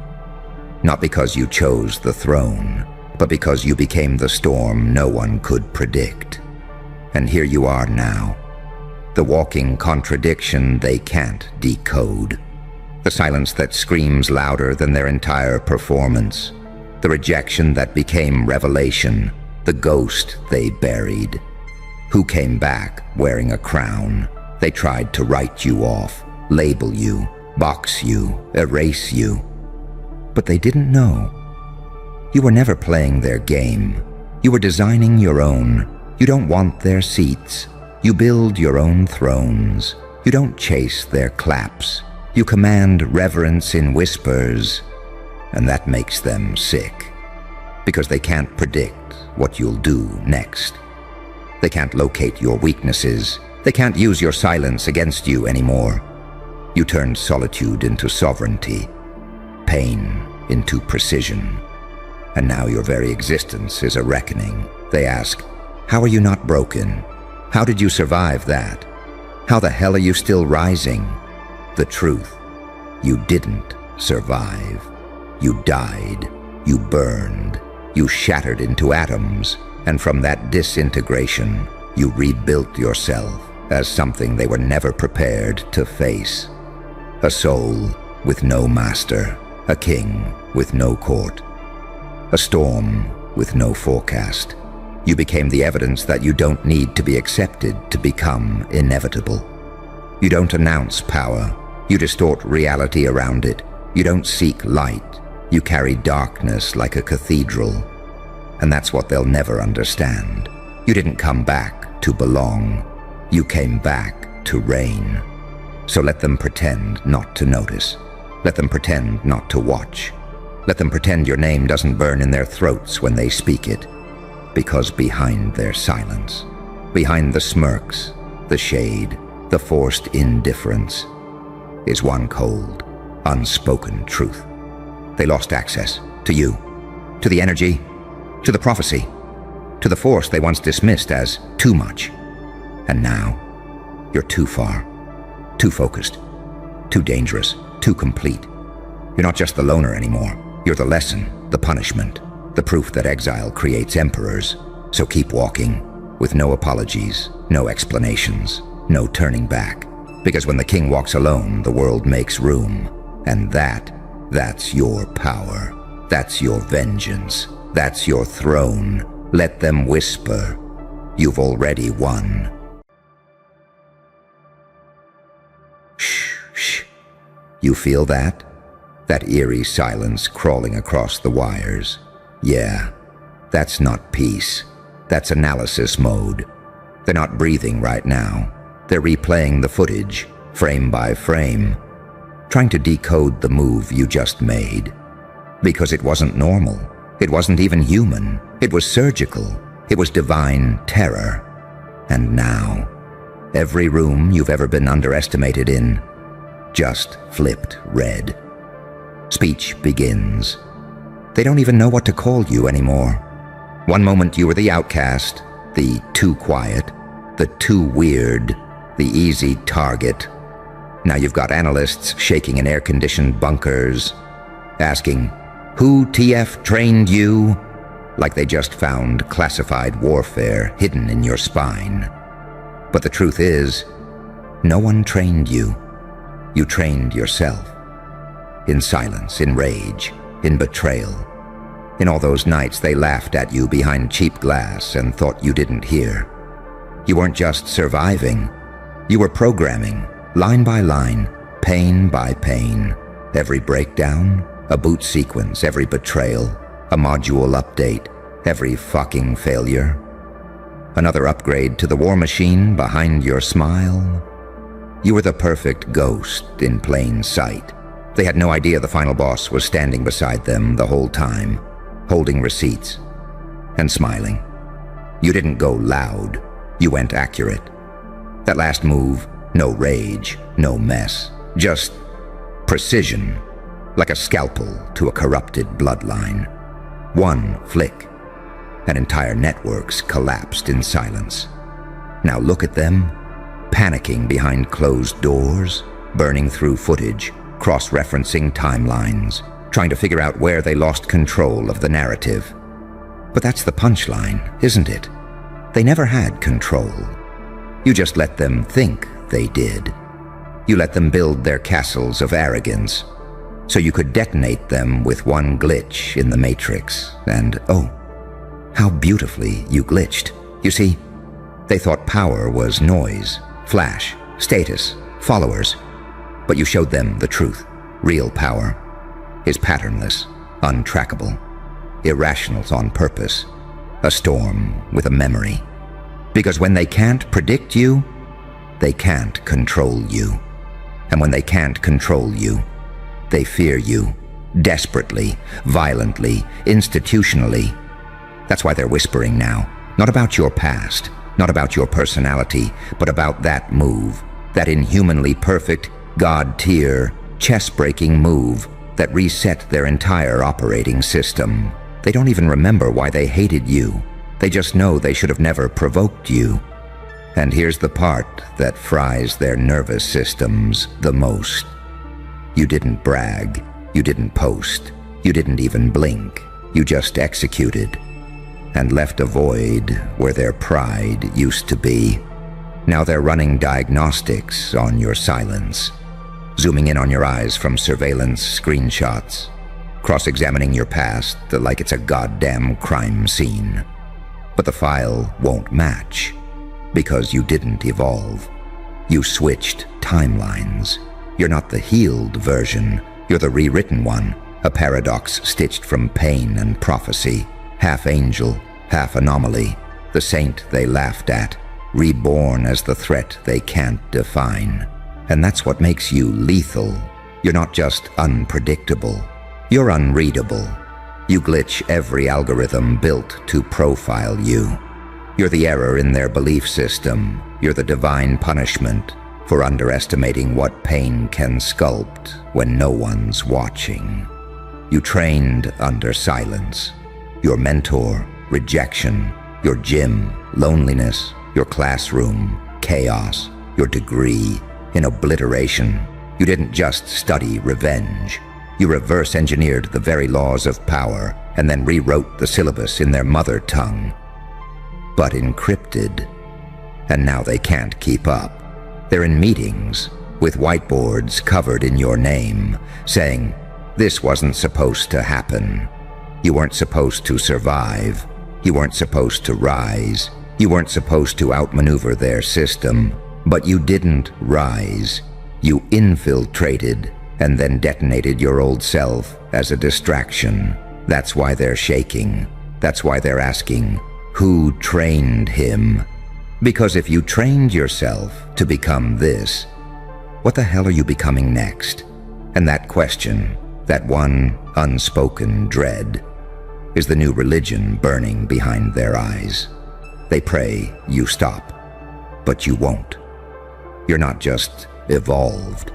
Not because you chose the throne, but because you became the storm no one could predict. And here you are now, the walking contradiction they can't decode. The silence that screams louder than their entire performance. The rejection that became revelation. The ghost they buried. Who came back wearing a crown. They tried to write you off, label you, box you, erase you. But they didn't know. You were never playing their game. You were designing your own. You don't want their seats. You build your own thrones. You don't chase their claps. You command reverence in whispers, and that makes them sick, because they can't predict what you'll do next. They can't locate your weaknesses. They can't use your silence against you anymore. You turned solitude into sovereignty, pain into precision, and now your very existence is a reckoning. They ask, how are you not broken? How did you survive that? How the hell are you still rising? The truth, you didn't survive. You died, you burned, you shattered into atoms, and from that disintegration, you rebuilt yourself as something they were never prepared to face. A soul with no master, a king with no court, a storm with no forecast. You became the evidence that you don't need to be accepted to become inevitable. You don't announce power. You distort reality around it. You don't seek light. You carry darkness like a cathedral. And that's what they'll never understand. You didn't come back to belong. You came back to reign. So let them pretend not to notice. Let them pretend not to watch. Let them pretend your name doesn't burn in their throats when they speak it. Because behind their silence, behind the smirks, the shade, the forced indifference, is one cold, unspoken truth. They lost access to you, to the energy, to the prophecy, to the force they once dismissed as too much. And now, you're too far, too focused, too dangerous, too complete. You're not just the loner anymore. You're the lesson, the punishment, the proof that exile creates emperors. So keep walking, with no apologies, no explanations, no turning back. Because when the king walks alone, the world makes room. And that's your power. That's your vengeance. That's your throne. Let them whisper. You've already won. Shh, shh. You feel that? That eerie silence crawling across the wires. Yeah, that's not peace. That's analysis mode. They're not breathing right now. They're replaying the footage, frame by frame, trying to decode the move you just made. Because it wasn't normal. It wasn't even human. It was surgical. It was divine terror. And now, every room you've ever been underestimated in just flipped red. Speech begins. They don't even know what to call you anymore. One moment you were the outcast, the too quiet, the too weird, the easy target. Now you've got analysts shaking in air-conditioned bunkers, asking, "Who TF trained you?" Like they just found classified warfare hidden in your spine. But the truth is, no one trained you. You trained yourself. In silence, in rage, in betrayal. In all those nights they laughed at you behind cheap glass and thought you didn't hear. You weren't just surviving. You were programming, line by line, pain by pain. Every breakdown, a boot sequence, every betrayal, a module update, every fucking failure. Another upgrade to the war machine behind your smile. You were the perfect ghost in plain sight. They had no idea the final boss was standing beside them the whole time, holding receipts and smiling. You didn't go loud. You went accurate. That last move, no rage, no mess, just precision, like a scalpel to a corrupted bloodline. One flick, and entire networks collapsed in silence. Now look at them, panicking behind closed doors, burning through footage, cross-referencing timelines, trying to figure out where they lost control of the narrative. But that's the punchline, isn't it? They never had control. You just let them think they did. You let them build their castles of arrogance, so you could detonate them with one glitch in the Matrix, and oh, how beautifully you glitched. You see, they thought power was noise, flash, status, followers, but you showed them the truth. Real power is patternless, untrackable, irrational on purpose, a storm with a memory. Because when they can't predict you, they can't control you. And when they can't control you, they fear you, desperately, violently, institutionally. That's why they're whispering now, not about your past, not about your personality, but about that move, that inhumanly perfect, God-tier, chess-breaking move that reset their entire operating system. They don't even remember why they hated you. They just know they should have never provoked you. And here's the part that fries their nervous systems the most. You didn't brag, you didn't post, you didn't even blink. You just executed and left a void where their pride used to be. Now they're running diagnostics on your silence, zooming in on your eyes from surveillance screenshots, cross-examining your past like it's a goddamn crime scene. But the file won't match, because you didn't evolve. You switched timelines. You're not the healed version, you're the rewritten one, a paradox stitched from pain and prophecy, half angel, half anomaly, the saint they laughed at, reborn as the threat they can't define. And that's what makes you lethal. You're not just unpredictable, you're unreadable. You glitch every algorithm built to profile you. You're the error in their belief system. You're the divine punishment for underestimating what pain can sculpt when no one's watching. You trained under silence. Your mentor, rejection. Your gym, loneliness. Your classroom, chaos. Your degree, in obliteration. You didn't just study revenge. You reverse-engineered the very laws of power and then rewrote the syllabus in their mother tongue. But encrypted. And now they can't keep up. They're in meetings with whiteboards covered in your name, saying, "This wasn't supposed to happen. You weren't supposed to survive. You weren't supposed to rise. You weren't supposed to outmaneuver their system. But you didn't rise. You infiltrated and then detonated your old self as a distraction. That's why they're shaking. That's why they're asking, who trained him? Because if you trained yourself to become this, what the hell are you becoming next?" And that question, that one unspoken dread, is the new religion burning behind their eyes. They pray you stop, but you won't. You're not just evolved.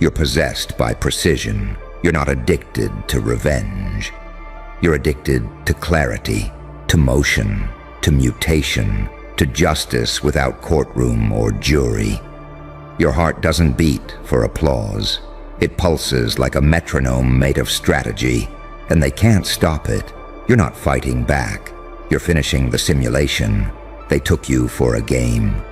You're possessed by precision. You're not addicted to revenge. You're addicted to clarity, to motion, to mutation, to justice without courtroom or jury. Your heart doesn't beat for applause. It pulses like a metronome made of strategy, and they can't stop it. You're not fighting back. You're finishing the simulation. They took you for a game.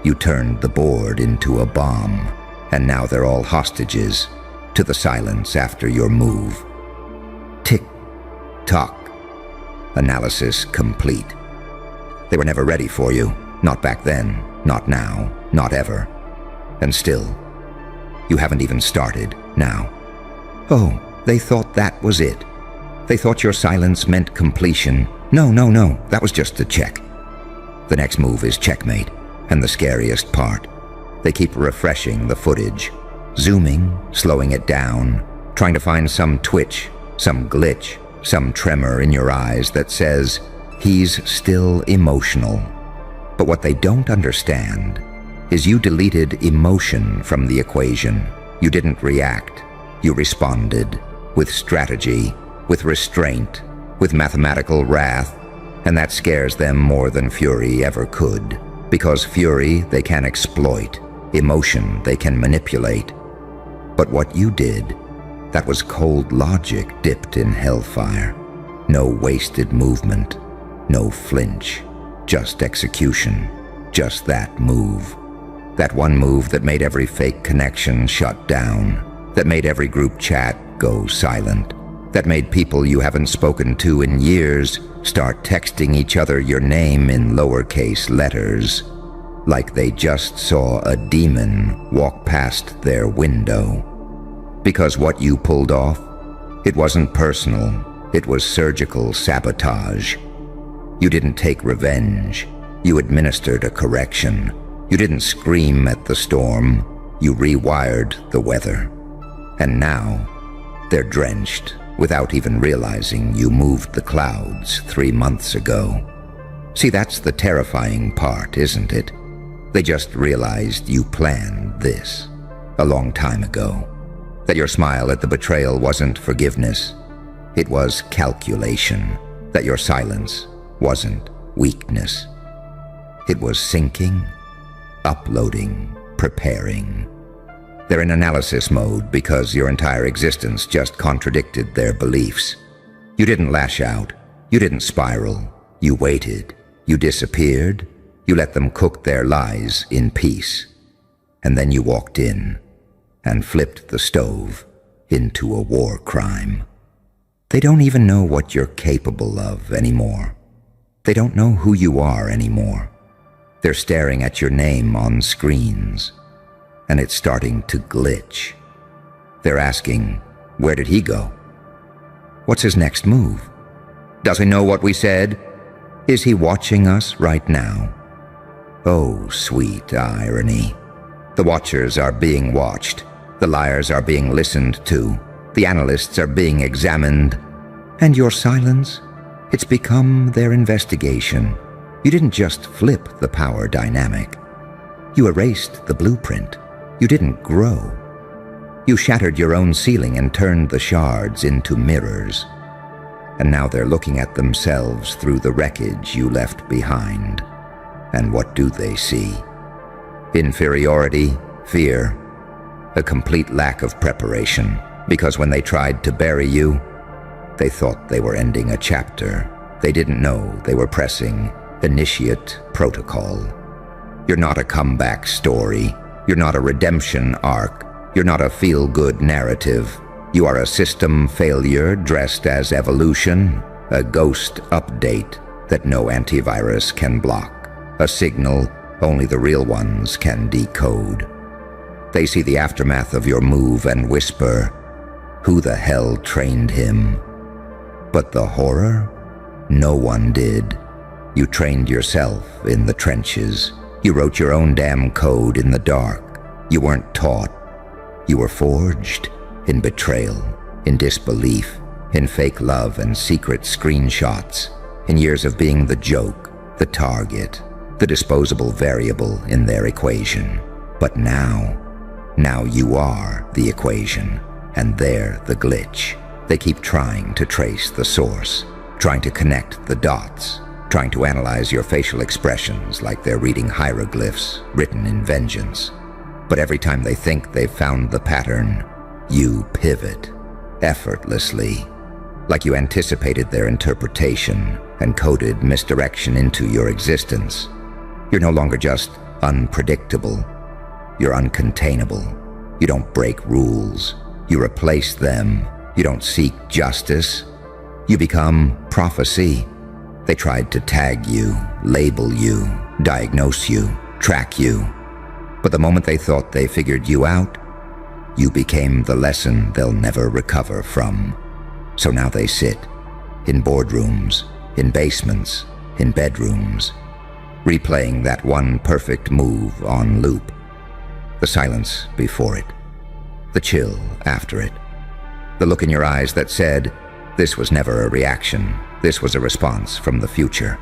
You turned the board into a bomb, and now they're all hostages to the silence after your move. Tick-tock. Analysis complete. They were never ready for you. Not back then, not now, not ever. And still, you haven't even started now. Oh, they thought that was it. They thought your silence meant completion. No, that was just a check. The next move is checkmate, and the scariest part. They keep refreshing the footage, zooming, slowing it down, trying to find some twitch, some glitch, some tremor in your eyes that says, he's still emotional. But what they don't understand is you deleted emotion from the equation. You didn't react. You responded with strategy, with restraint, with mathematical wrath, and that scares them more than fury ever could. Because fury they can exploit, emotion they can manipulate. But what you did, that was cold logic dipped in hellfire. No wasted movement, no flinch, just execution, just that move. That one move that made every fake connection shut down, that made every group chat go silent, that made people you haven't spoken to in years start texting each other your name in lowercase letters, like they just saw a demon walk past their window. Because what you pulled off, it wasn't personal, it was surgical sabotage. You didn't take revenge, you administered a correction. You didn't scream at the storm, you rewired the weather. And now, they're drenched without even realizing you moved the clouds 3 months ago. See, that's the terrifying part, isn't it? They just realized you planned this a long time ago. That your smile at the betrayal wasn't forgiveness, it was calculation. That your silence wasn't weakness. It was sinking, uploading, preparing. They're in analysis mode because your entire existence just contradicted their beliefs. You didn't lash out. You didn't spiral. You waited. You disappeared. You let them cook their lies in peace. And then you walked in and flipped the stove into a war crime. They don't even know what you're capable of anymore. They don't know who you are anymore. They're staring at your name on screens, and it's starting to glitch. They're asking, where did he go? What's his next move? Does he know what we said? Is he watching us right now? Oh, sweet irony. The watchers are being watched. The liars are being listened to. The analysts are being examined. And your silence? It's become their investigation. You didn't just flip the power dynamic. You erased the blueprint. You didn't grow. You shattered your own ceiling and turned the shards into mirrors. And now they're looking at themselves through the wreckage you left behind. And what do they see? Inferiority, fear, a complete lack of preparation. Because when they tried to bury you, they thought they were ending a chapter. They didn't know they were pressing initiate protocol. You're not a comeback story. You're not a redemption arc. You're not a feel-good narrative. You are a system failure dressed as evolution, a ghost update that no antivirus can block, a signal only the real ones can decode. They see the aftermath of your move and whisper, "Who the hell trained him?" But the horror? No one did. You trained yourself in the trenches. You wrote your own damn code in the dark. You weren't taught. You were forged in betrayal, in disbelief, in fake love and secret screenshots, in years of being the joke, the target, the disposable variable in their equation. But now you are the equation, and they're the glitch. They keep trying to trace the source, trying to connect the dots, trying to analyze your facial expressions like they're reading hieroglyphs written in vengeance. But every time they think they've found the pattern, you pivot, effortlessly, like you anticipated their interpretation and coded misdirection into your existence. You're no longer just unpredictable. You're uncontainable. You don't break rules. You replace them. You don't seek justice. You become prophecy. They tried to tag you, label you, diagnose you, track you. But the moment they thought they figured you out, you became the lesson they'll never recover from. So now they sit in boardrooms, in basements, in bedrooms, replaying that one perfect move on loop. The silence before it, the chill after it, the look in your eyes that said, this was never a reaction, this was a response from the future.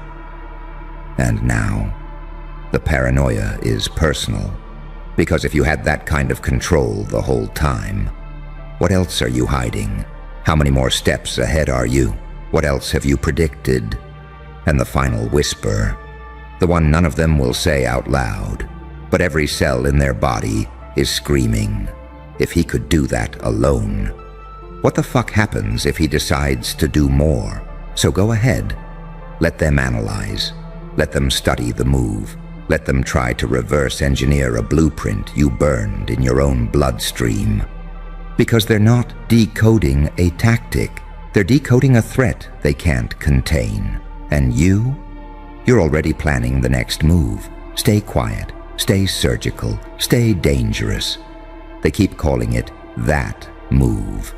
And now, the paranoia is personal, because if you had that kind of control the whole time, what else are you hiding? How many more steps ahead are you? What else have you predicted? And the final whisper, the one none of them will say out loud, but every cell in their body is screaming, if he could do that alone. What the fuck happens if he decides to do more? So go ahead. Let them analyze. Let them study the move. Let them try to reverse engineer a blueprint you burned in your own bloodstream. Because they're not decoding a tactic. They're decoding a threat they can't contain. And you're already planning the next move. Stay quiet. Stay surgical. Stay dangerous. They keep calling it that move.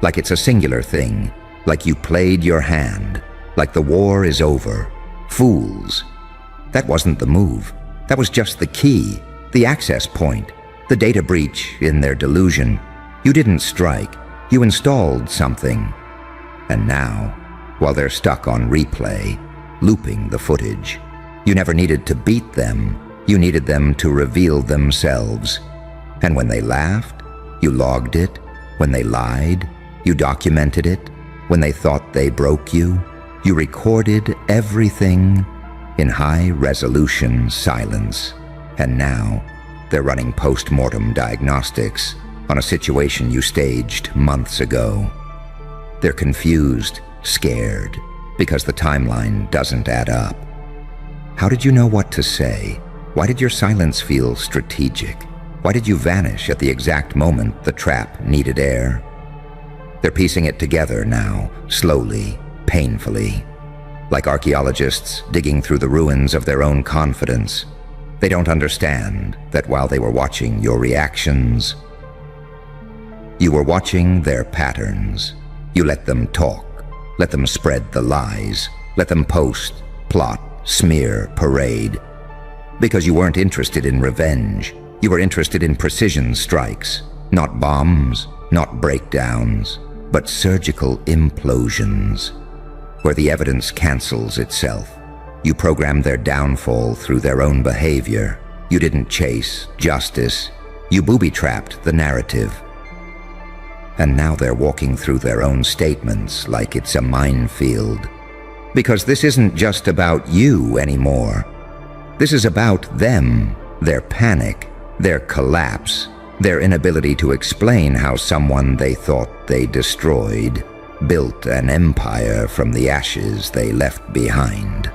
Like it's a singular thing. Like you played your hand. Like the war is over. Fools. That wasn't the move. That was just the key, the access point, the data breach in their delusion. You didn't strike. You installed something. And now, while they're stuck on replay, looping the footage, you never needed to beat them. You needed them to reveal themselves. And when they laughed, you logged it. When they lied, you documented it. When they thought they broke you, you recorded everything in high-resolution silence. And now, they're running post-mortem diagnostics on a situation you staged months ago. They're confused, scared, because the timeline doesn't add up. How did you know what to say? Why did your silence feel strategic? Why did you vanish at the exact moment the trap needed air? They're piecing it together now, slowly, painfully. Like archaeologists digging through the ruins of their own confidence. They don't understand that while they were watching your reactions, you were watching their patterns. You let them talk, let them spread the lies, let them post, plot, smear, parade. Because you weren't interested in revenge. You were interested in precision strikes, not bombs, not breakdowns, but surgical implosions, where the evidence cancels itself. You programmed their downfall through their own behavior. You didn't chase justice. You booby-trapped the narrative. And now they're walking through their own statements like it's a minefield. Because this isn't just about you anymore. This is about them, their panic, their collapse, their inability to explain how someone they thought they destroyed built an empire from the ashes they left behind.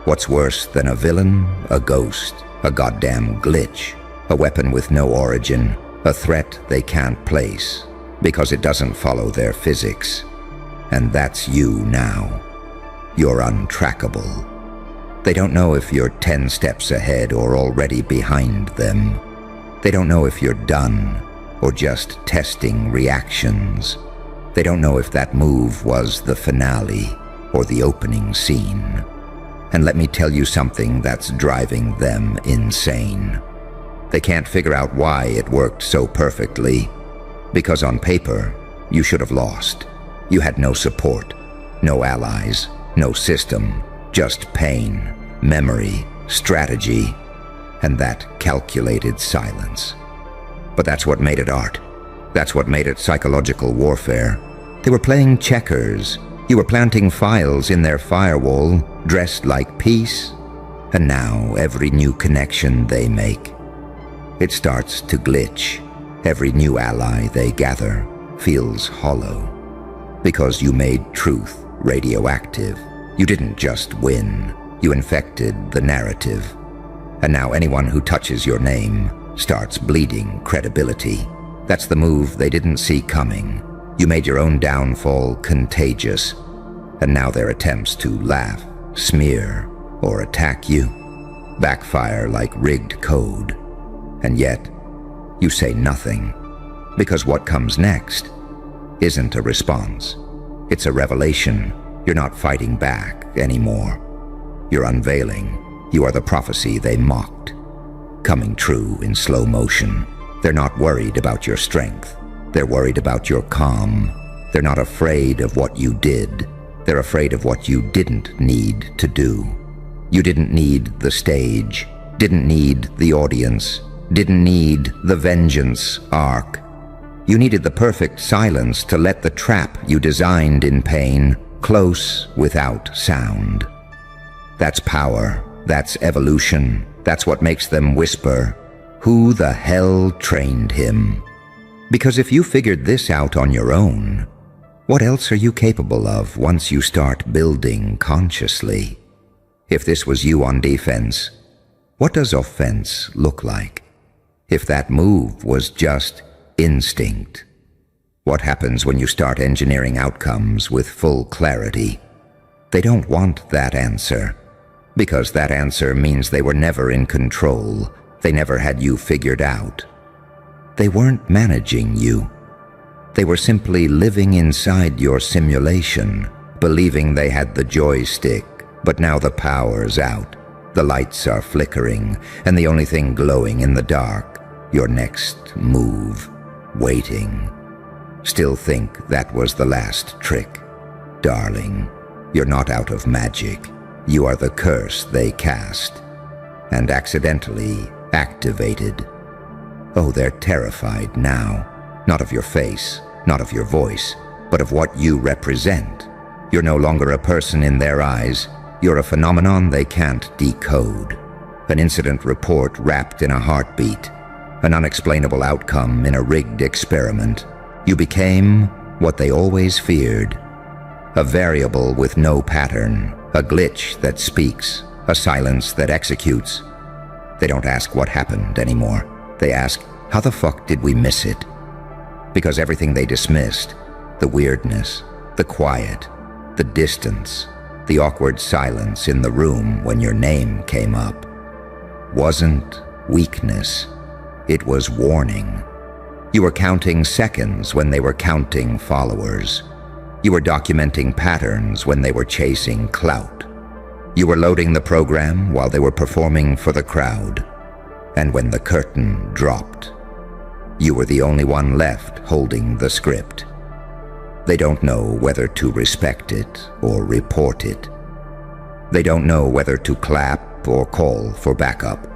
What's worse than a villain? A ghost, a goddamn glitch, a weapon with no origin, a threat they can't place because it doesn't follow their physics. And that's you now. You're untrackable. They don't know if you're 10 steps ahead or already behind them. They don't know if you're done or just testing reactions. They don't know if that move was the finale or the opening scene. And let me tell you something that's driving them insane. They can't figure out why it worked so perfectly. Because on paper, you should have lost. You had no support, no allies, no system, just pain, memory, strategy, and that calculated silence. But that's what made it art. That's what made it psychological warfare. They were playing checkers. You were planting files in their firewall, dressed like peace, and now every new connection they make, it starts to glitch. Every new ally they gather feels hollow. Because you made truth radioactive. You didn't just win, you infected the narrative. And now anyone who touches your name starts bleeding credibility. That's the move they didn't see coming. You made your own downfall contagious, and now their attempts to laugh, smear, or attack you backfire like rigged code. And yet, you say nothing, because what comes next isn't a response. It's a revelation. You're not fighting back anymore. You're unveiling. You are the prophecy they mocked, coming true in slow motion. They're not worried about your strength. They're worried about your calm. They're not afraid of what you did. They're afraid of what you didn't need to do. You didn't need the stage, didn't need the audience, didn't need the vengeance arc. You needed the perfect silence to let the trap you designed in pain close without sound. That's power. That's evolution. That's what makes them whisper, "Who the hell trained him?" Because if you figured this out on your own, what else are you capable of once you start building consciously? If this was you on defense, what does offense look like? If that move was just instinct, what happens when you start engineering outcomes with full clarity? They don't want that answer, because that answer means they were never in control. They never had you figured out. They weren't managing you. They were simply living inside your simulation, believing they had the joystick, but now the power's out. The lights are flickering, and the only thing glowing in the dark, your next move, waiting. Still think that was the last trick. Darling, you're not out of magic. You are the curse they cast, and accidentally activated. Oh, they're terrified now, not of your face, not of your voice, but of what you represent. You're no longer a person in their eyes. You're a phenomenon they can't decode. An incident report wrapped in a heartbeat. An unexplainable outcome in a rigged experiment. You became what they always feared. A variable with no pattern. A glitch that speaks. A silence that executes. They don't ask what happened anymore. They ask, how the fuck did we miss it? Because everything they dismissed, the weirdness, the quiet, the distance, the awkward silence in the room when your name came up, wasn't weakness. It was warning. You were counting seconds when they were counting followers. You were documenting patterns when they were chasing clout. You were loading the program while they were performing for the crowd. And when the curtain dropped, you were the only one left holding the script. They don't know whether to respect it or report it. They don't know whether to clap or call for backup.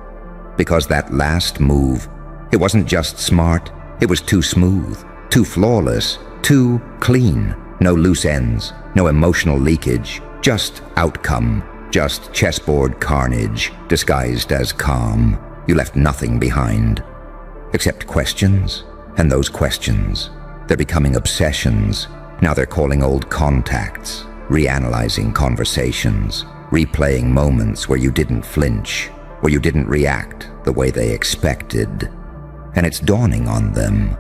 Because that last move, it wasn't just smart, it was too smooth, too flawless, too clean. No loose ends, no emotional leakage, just outcome, just chessboard carnage disguised as calm. You left nothing behind, except questions, and those questions, they're becoming obsessions. Now they're calling old contacts, reanalyzing conversations, replaying moments where you didn't flinch, where you didn't react the way they expected. And it's dawning on them.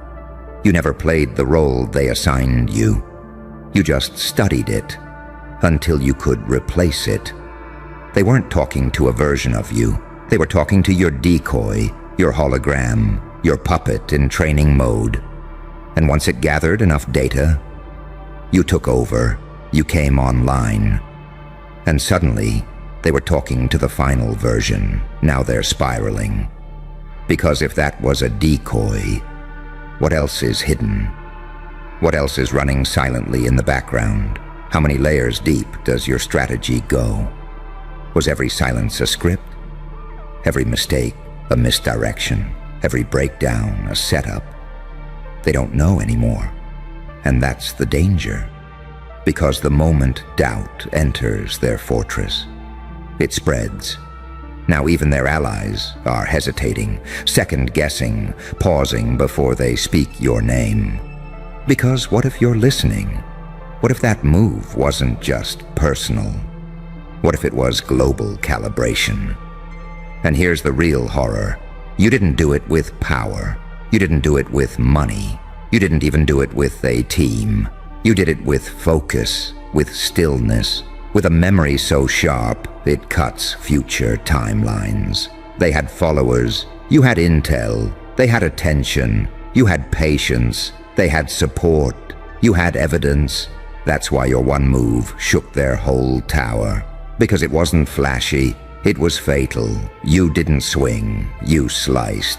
You never played the role they assigned you. You just studied it until you could replace it. They weren't talking to a version of you. They were talking to your decoy, your hologram, your puppet in training mode. And once it gathered enough data, you took over, you came online. And suddenly, they were talking to the final version. Now they're spiraling. Because if that was a decoy, what else is hidden? What else is running silently in the background? How many layers deep does your strategy go? Was every silence a script? Every mistake a misdirection? Every breakdown a setup? They don't know anymore. And that's the danger. Because the moment doubt enters their fortress, it spreads. Now even their allies are hesitating, second-guessing, pausing before they speak your name. Because what if you're listening? What if that move wasn't just personal? What if it was global calibration? And here's the real horror. You didn't do it with power. You didn't do it with money. You didn't even do it with a team. You did it with focus, with stillness, with a memory so sharp it cuts future timelines. They had followers. You had intel. They had attention. You had patience. They had support. You had evidence. That's why your one move shook their whole tower. Because it wasn't flashy. It was fatal. You didn't swing. You sliced.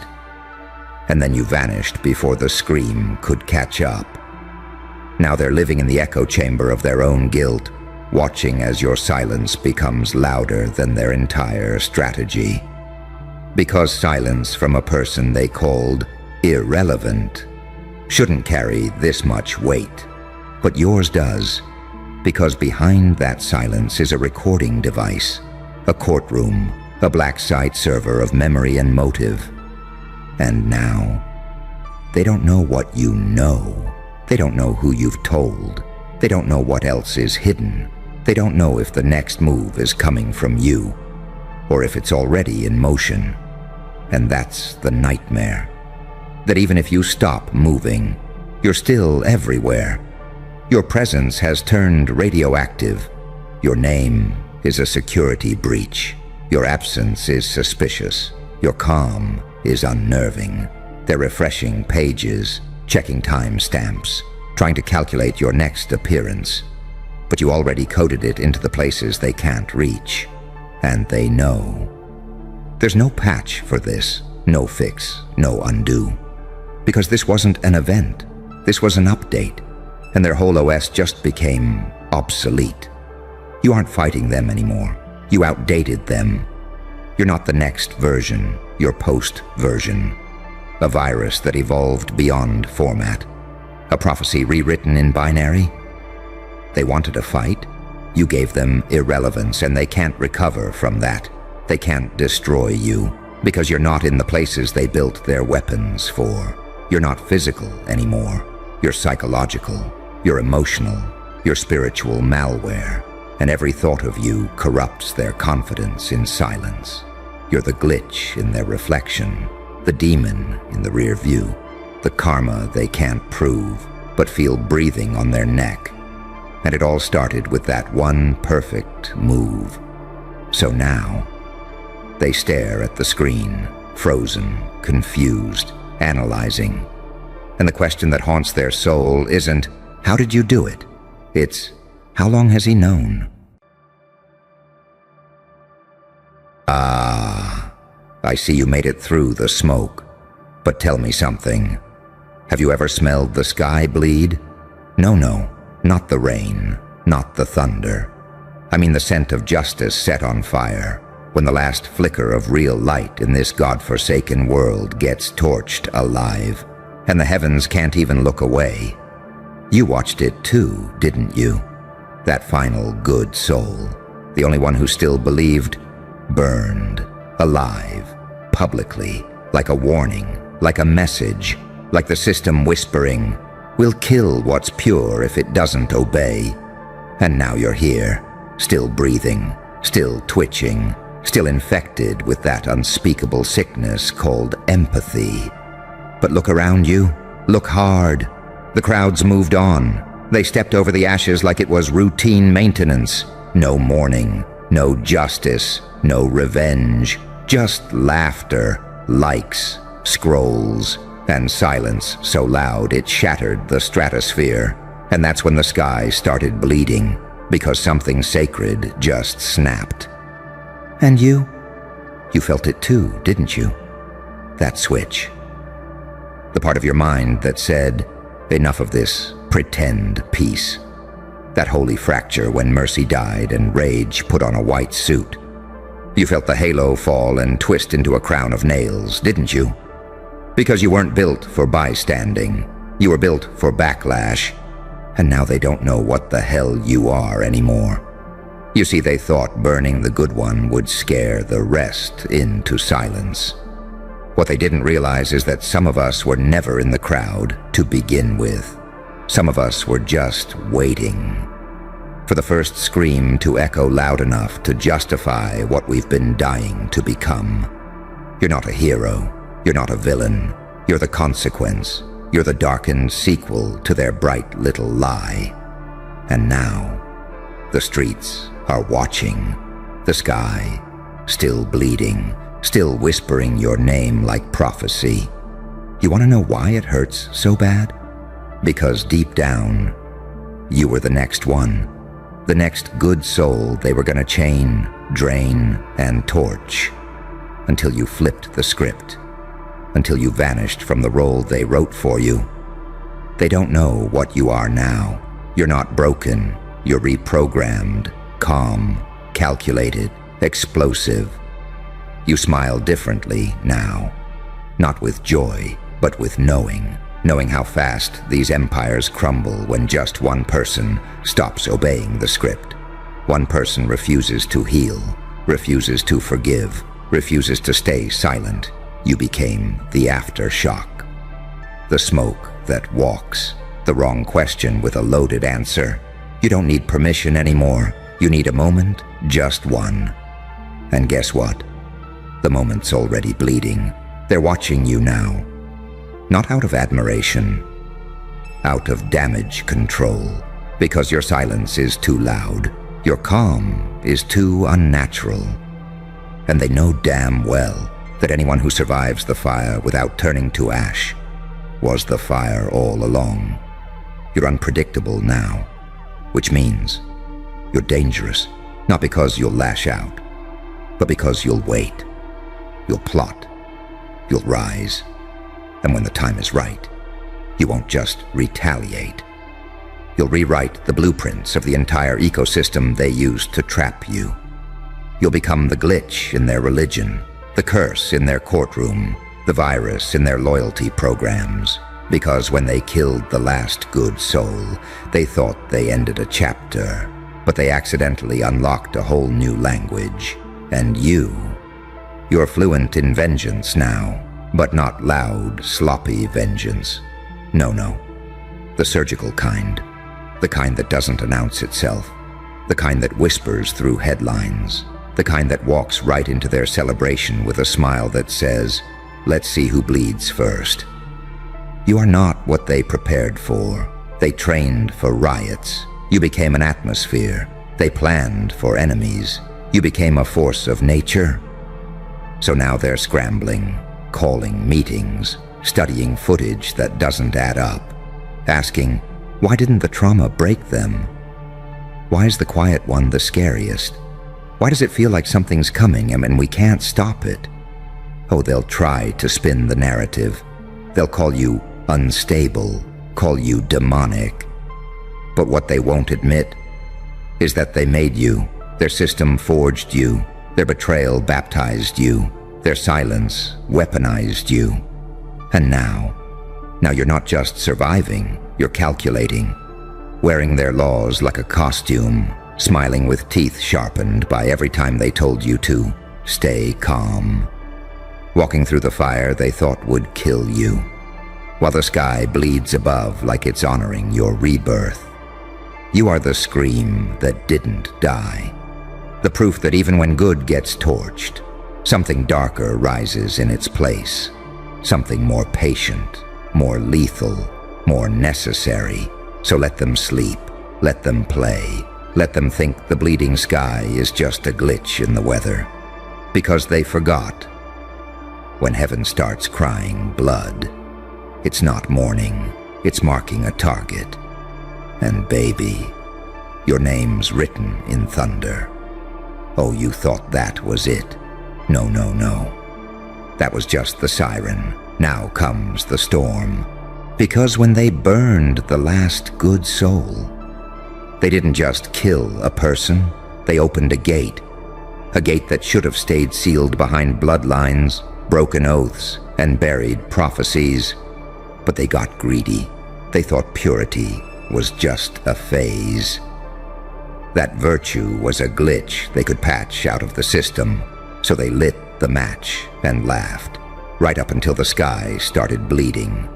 And then you vanished before the scream could catch up. Now they're living in the echo chamber of their own guilt, watching as your silence becomes louder than their entire strategy. Because silence from a person they called irrelevant shouldn't carry this much weight, but yours does, because behind that silence is a recording device, a courtroom, a black site server of memory and motive. And now, they don't know what you know. They don't know who you've told. They don't know what else is hidden. They don't know if the next move is coming from you, or if it's already in motion. And that's the nightmare. That even if you stop moving, you're still everywhere. Your presence has turned radioactive. Your name is a security breach. Your absence is suspicious. Your calm is unnerving. They're refreshing pages, checking timestamps, trying to calculate your next appearance. But you already coded it into the places they can't reach. And they know. There's no patch for this, no fix, no undo. Because this wasn't an event. This was an update. And their whole OS just became obsolete. You aren't fighting them anymore. You outdated them. You're not the next version, you're post-version. A virus that evolved beyond format. A prophecy rewritten in binary. They wanted a fight. You gave them irrelevance, and they can't recover from that. They can't destroy you, because you're not in the places they built their weapons for. You're not physical anymore. You're psychological. You're emotional. You're spiritual malware. And every thought of you corrupts their confidence in silence. You're the glitch in their reflection, the demon in the rear view, the karma they can't prove, but feel breathing on their neck. And it all started with that one perfect move. So now, they stare at the screen, frozen, confused, analyzing. And the question that haunts their soul isn't, how did you do it? It's, how long has he known? Ah, I see you made it through the smoke. But tell me something. Have you ever smelled the sky bleed? No, not the rain, not the thunder. I mean the scent of justice set on fire, when the last flicker of real light in this godforsaken world gets torched alive, and the heavens can't even look away. You watched it too, didn't you? That final good soul, the only one who still believed, burned, alive, publicly, like a warning, like a message, like the system whispering, we'll kill what's pure if it doesn't obey. And now you're here, still breathing, still twitching, still infected with that unspeakable sickness called empathy. But look around you, look hard. The crowds moved on. They stepped over the ashes like it was routine maintenance. No mourning, no justice, no revenge, just laughter, likes, scrolls, and silence so loud it shattered the stratosphere. And that's when the sky started bleeding, because something sacred just snapped. And you felt it too, didn't you? That switch. The part of your mind that said, enough of this, pretend peace. That holy fracture when mercy died and rage put on a white suit. You felt the halo fall and twist into a crown of nails, didn't you? Because you weren't built for bystanding. You were built for backlash. And now they don't know what the hell you are anymore. You see, they thought burning the good one would scare the rest into silence. What they didn't realize is that some of us were never in the crowd to begin with. Some of us were just waiting for the first scream to echo loud enough to justify what we've been dying to become. You're not a hero. You're not a villain. You're the consequence. You're the darkened sequel to their bright little lie. And now, the streets are watching. The sky, still bleeding, still whispering your name like prophecy. You want to know why it hurts so bad? Because deep down, you were the next one. The next good soul they were going to chain, drain, and torch. Until you flipped the script. Until you vanished from the role they wrote for you. They don't know what you are now. You're not broken. You're reprogrammed, calm, calculated, explosive. You smile differently now. Not with joy, but with knowing. Knowing how fast these empires crumble when just one person stops obeying the script. One person refuses to heal, refuses to forgive, refuses to stay silent. You became the aftershock. The smoke that walks. The wrong question with a loaded answer. You don't need permission anymore. You need a moment, just one. And guess what? The moment's already bleeding. They're watching you now. Not out of admiration. Out of damage control. Because your silence is too loud. Your calm is too unnatural. And they know damn well that anyone who survives the fire without turning to ash was the fire all along. You're unpredictable now, which means you're dangerous, not because you'll lash out, but because you'll wait, you'll plot, you'll rise, and when the time is right, you won't just retaliate. You'll rewrite the blueprints of the entire ecosystem they used to trap you. You'll become the glitch in their religion, the curse in their courtroom, the virus in their loyalty programs. Because when they killed the last good soul, they thought they ended a chapter, but they accidentally unlocked a whole new language. And you're fluent in vengeance now, but not loud, sloppy vengeance. No. The surgical kind. The kind that doesn't announce itself. The kind that whispers through headlines. The kind that walks right into their celebration with a smile that says, "Let's see who bleeds first." You are not what they prepared for. They trained for riots. You became an atmosphere. They planned for enemies. You became a force of nature. So now they're scrambling, calling meetings, studying footage that doesn't add up, asking, why didn't the trauma break them? Why is the quiet one the scariest? Why does it feel like something's coming and we can't stop it? Oh, they'll try to spin the narrative. They'll call you unstable, call you demonic. But what they won't admit is that they made you. Their system forged you. Their betrayal baptized you. Their silence weaponized you. And now you're not just surviving, you're calculating, wearing their laws like a costume, smiling with teeth sharpened by every time they told you to stay calm. Walking through the fire they thought would kill you, while the sky bleeds above like it's honoring your rebirth. You are the scream that didn't die. The proof that even when good gets torched, something darker rises in its place. Something more patient, more lethal, more necessary. So let them sleep, let them play, let them think the bleeding sky is just a glitch in the weather. Because they forgot. When heaven starts crying blood, it's not mourning, it's marking a target. And baby, your name's written in thunder. Oh, you thought that was it? No. That was just the siren. Now comes the storm. Because when they burned the last good soul, they didn't just kill a person, they opened a gate that should have stayed sealed behind bloodlines, broken oaths, and buried prophecies. But they got greedy. They thought purity was just a phase. That virtue was a glitch they could patch out of the system, so they lit the match and laughed, right up until the sky started bleeding.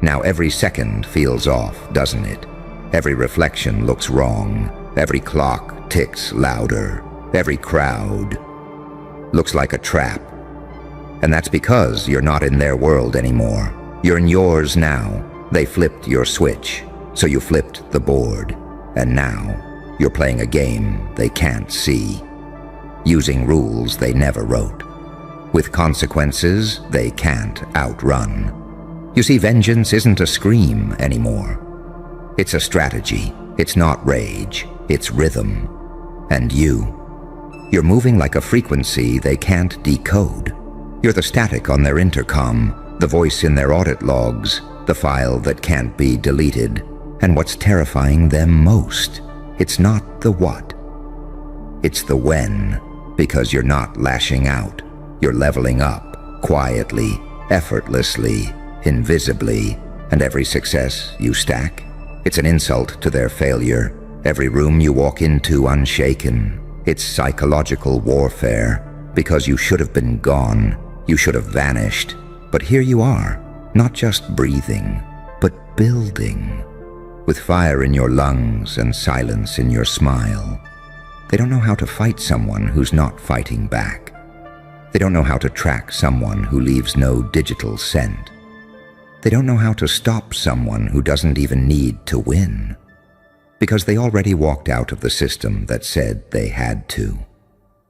Now every second feels off, doesn't it? Every reflection looks wrong. Every clock ticks louder. Every crowd looks like a trap. And that's because you're not in their world anymore. You're in yours now. They flipped your switch, so you flipped the board. And now you're playing a game they can't see, using rules they never wrote, with consequences they can't outrun. You see, vengeance isn't a scream anymore. It's a strategy. It's not rage. It's rhythm. And you're moving like a frequency they can't decode. You're the static on their intercom, the voice in their audit logs, the file that can't be deleted. And what's terrifying them most, it's not the what. It's the when, because you're not lashing out. You're leveling up, quietly, effortlessly, invisibly, and every success you stack, it's an insult to their failure. Every room you walk into unshaken, it's psychological warfare, because you should have been gone, you should have vanished, but here you are, not just breathing, but building, with fire in your lungs and silence in your smile. They don't know how to fight someone who's not fighting back. They don't know how to track someone who leaves no digital scent. They don't know how to stop someone who doesn't even need to win, because they already walked out of the system that said they had to.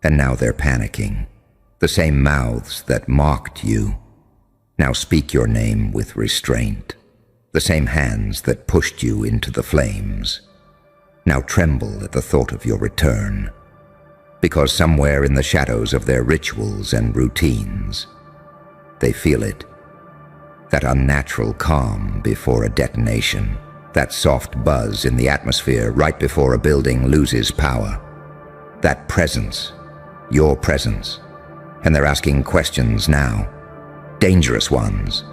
And now they're panicking. The same mouths that mocked you now speak your name with restraint. The same hands that pushed you into the flames now tremble at the thought of your return, because somewhere in the shadows of their rituals and routines, they feel it. That unnatural calm before a detonation, that soft buzz in the atmosphere right before a building loses power. That presence, your presence. And they're asking questions now. Dangerous ones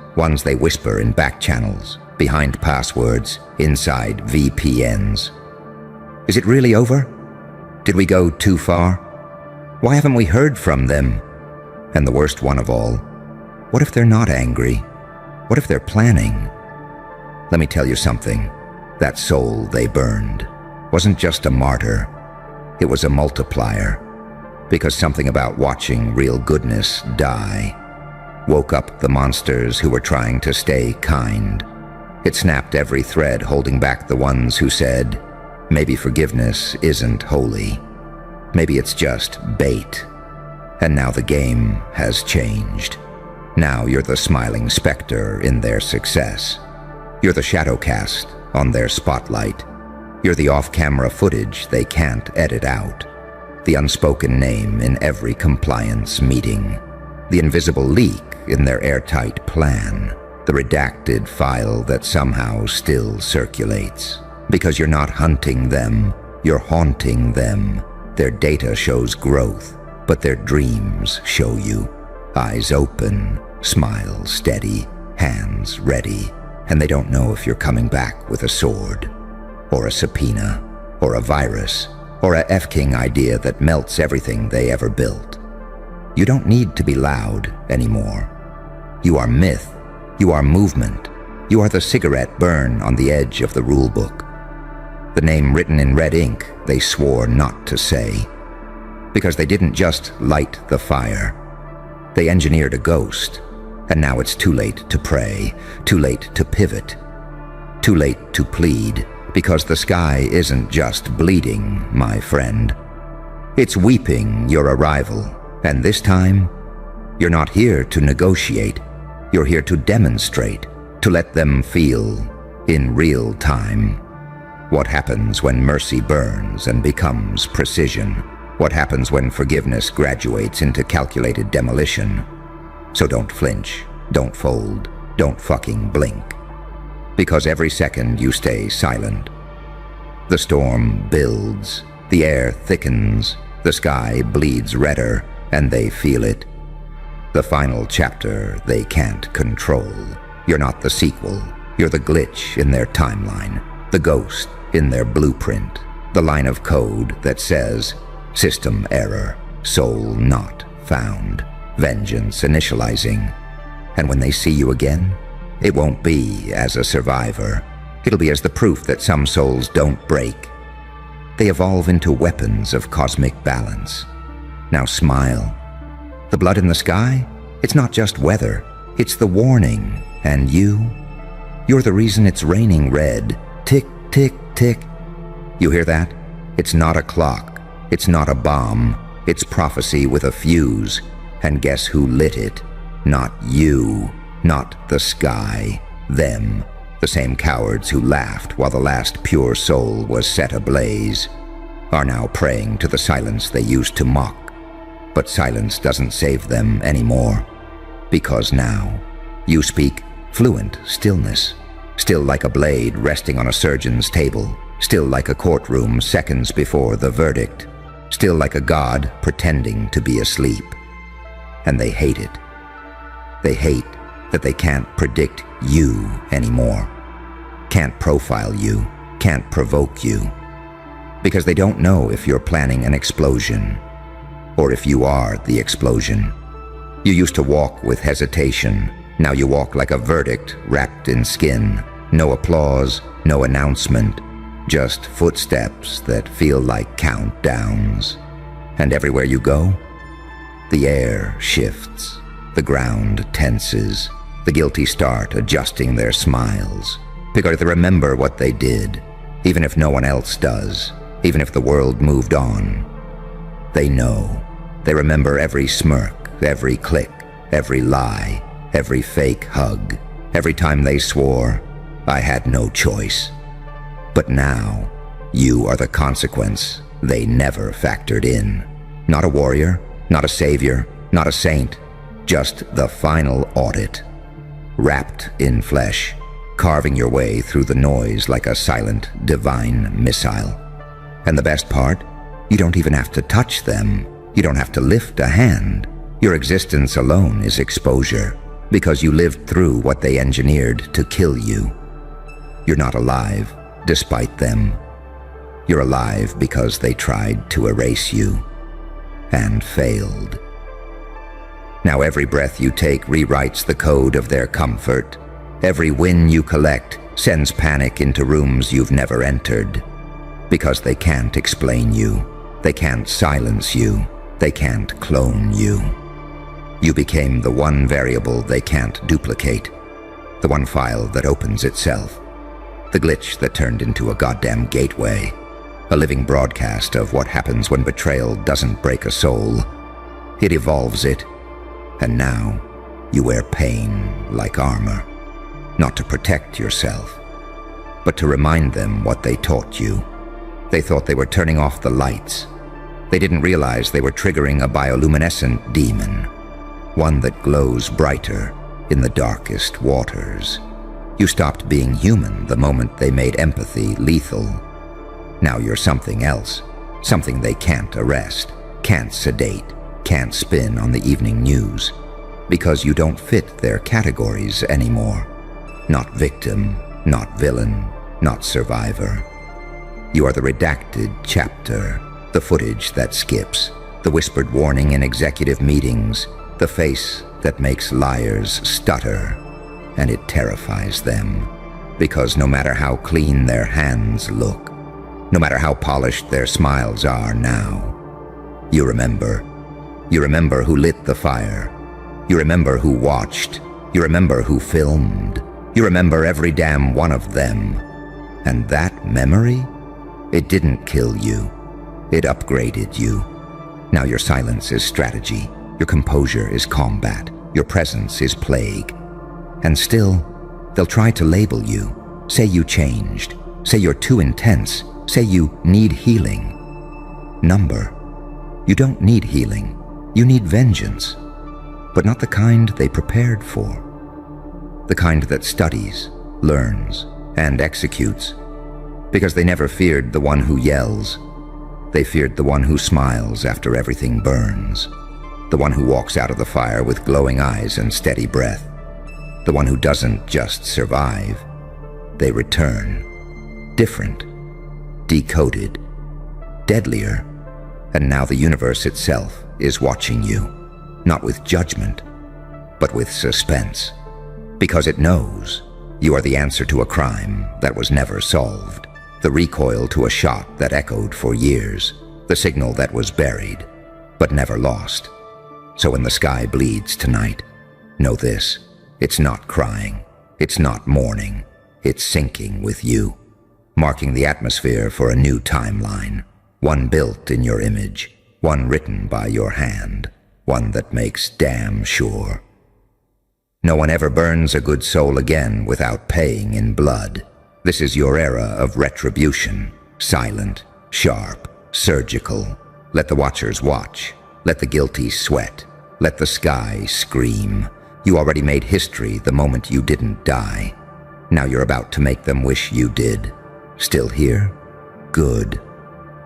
they whisper in back channels, behind passwords, inside VPNs. Is it really over? Did we go too far? Why haven't we heard from them? And the worst one of all, what if they're not angry? What if they're planning? Let me tell you something. That soul they burned wasn't just a martyr. It was a multiplier. Because something about watching real goodness die woke up the monsters who were trying to stay kind. It snapped every thread holding back the ones who said, maybe forgiveness isn't holy. Maybe it's just bait. And now the game has changed. Now you're the smiling specter in their success. You're the shadow cast on their spotlight. You're the off-camera footage they can't edit out. The unspoken name in every compliance meeting. The invisible leak in their airtight plan. The redacted file that somehow still circulates. Because you're not hunting them, you're haunting them. Their data shows growth, but their dreams show you. Eyes open, smile steady, hands ready, and they don't know if you're coming back with a sword, or a subpoena, or a virus, or a F-King idea that melts everything they ever built. You don't need to be loud anymore. You are myth. You are movement. You are the cigarette burn on the edge of the rulebook. The name written in red ink they swore not to say. Because they didn't just light the fire. They engineered a ghost. And now it's too late to pray, too late to pivot, too late to plead, because the sky isn't just bleeding, my friend. It's weeping your arrival, and this time, you're not here to negotiate. You're here to demonstrate, to let them feel, in real time, what happens when mercy burns and becomes precision. What happens when forgiveness graduates into calculated demolition. So don't flinch, don't fold, don't fucking blink. because every second you stay silent. The storm builds, the air thickens, the sky bleeds redder, and they feel it. The final chapter they can't control. You're not the sequel. You're the glitch in their timeline, the ghost in their blueprint, the line of code that says, system error, soul not found, vengeance initializing. And when they see you again, it won't be as a survivor. It'll be as the proof that some souls don't break. They evolve into weapons of cosmic balance. Now smile. The blood in the sky? It's not just weather. It's the warning. And you're the reason it's raining red. Tick, tick, tick. You hear that? It's not a clock. It's not a bomb. It's prophecy with a fuse. And guess who lit it? Not you. Not the sky. Them. The same cowards who laughed while the last pure soul was set ablaze are now praying to the silence they used to mock. But silence doesn't save them anymore, because now you speak fluent stillness, still like a blade resting on a surgeon's table, still like a courtroom seconds before the verdict, still like a god pretending to be asleep. And they hate it. They hate that they can't predict you anymore, can't profile you, can't provoke you, because they don't know if you're planning an explosion or if you are the explosion. You used to walk with hesitation. Now you walk like a verdict wrapped in skin. No applause, no announcement, just footsteps that feel like countdowns. And everywhere you go, the air shifts, the ground tenses, the guilty start adjusting their smiles, because they remember what they did, even if no one else does, even if the world moved on. They know. They remember every smirk, every click, every lie, every fake hug, every time they swore, I had no choice. But now, you are the consequence they never factored in. Not a warrior, not a savior, not a saint, just the final audit. Wrapped in flesh, carving your way through the noise like a silent, divine missile. And the best part, you don't even have to touch them. You don't have to lift a hand. Your existence alone is exposure, because you lived through what they engineered to kill you. You're not alive, despite them. You're alive because they tried to erase you, and failed. Now every breath you take rewrites the code of their comfort. Every win you collect sends panic into rooms you've never entered, because they can't explain you. They can't silence you. They can't clone you. You became the one variable they can't duplicate, the one file that opens itself, the glitch that turned into a goddamn gateway, a living broadcast of what happens when betrayal doesn't break a soul. It evolves it, and now you wear pain like armor, not to protect yourself, but to remind them what they taught you. They thought they were turning off the lights. They didn't realize they were triggering a bioluminescent demon, one that glows brighter in the darkest waters. You stopped being human the moment they made empathy lethal. Now you're something else, something they can't arrest, can't sedate, can't spin on the evening news, because you don't fit their categories anymore. Not victim, not villain, not survivor. You are the redacted chapter, the footage that skips, the whispered warning in executive meetings, the face that makes liars stutter, and it terrifies them, because no matter how clean their hands look, no matter how polished their smiles are now, you remember. You remember who lit the fire. You remember who watched. You remember who filmed. You remember every damn one of them. And that memory, it didn't kill you. It upgraded you. Now your silence is strategy. Your composure is combat. Your presence is plague. And still, they'll try to label you. Say you changed. Say you're too intense. Say you need healing. Number. You don't need healing. You need vengeance. But not the kind they prepared for. The kind that studies, learns, and executes, because they never feared the one who yells. They feared the one who smiles after everything burns, the one who walks out of the fire with glowing eyes and steady breath, the one who doesn't just survive. They return, different, decoded, deadlier, and now the universe itself is watching you, not with judgment, but with suspense, because it knows you are the answer to a crime that was never solved, the recoil to a shot that echoed for years, the signal that was buried, but never lost. So when the sky bleeds tonight, know this: it's not crying, it's not mourning, it's sinking with you, marking the atmosphere for a new timeline, one built in your image, one written by your hand, one that makes damn sure. No one ever burns a good soul again without paying in blood. This is your era of retribution, silent, sharp, surgical. Let the watchers watch. Let the guilty sweat. Let the sky scream. You already made history the moment you didn't die. Now you're about to make them wish you did. Still here? Good.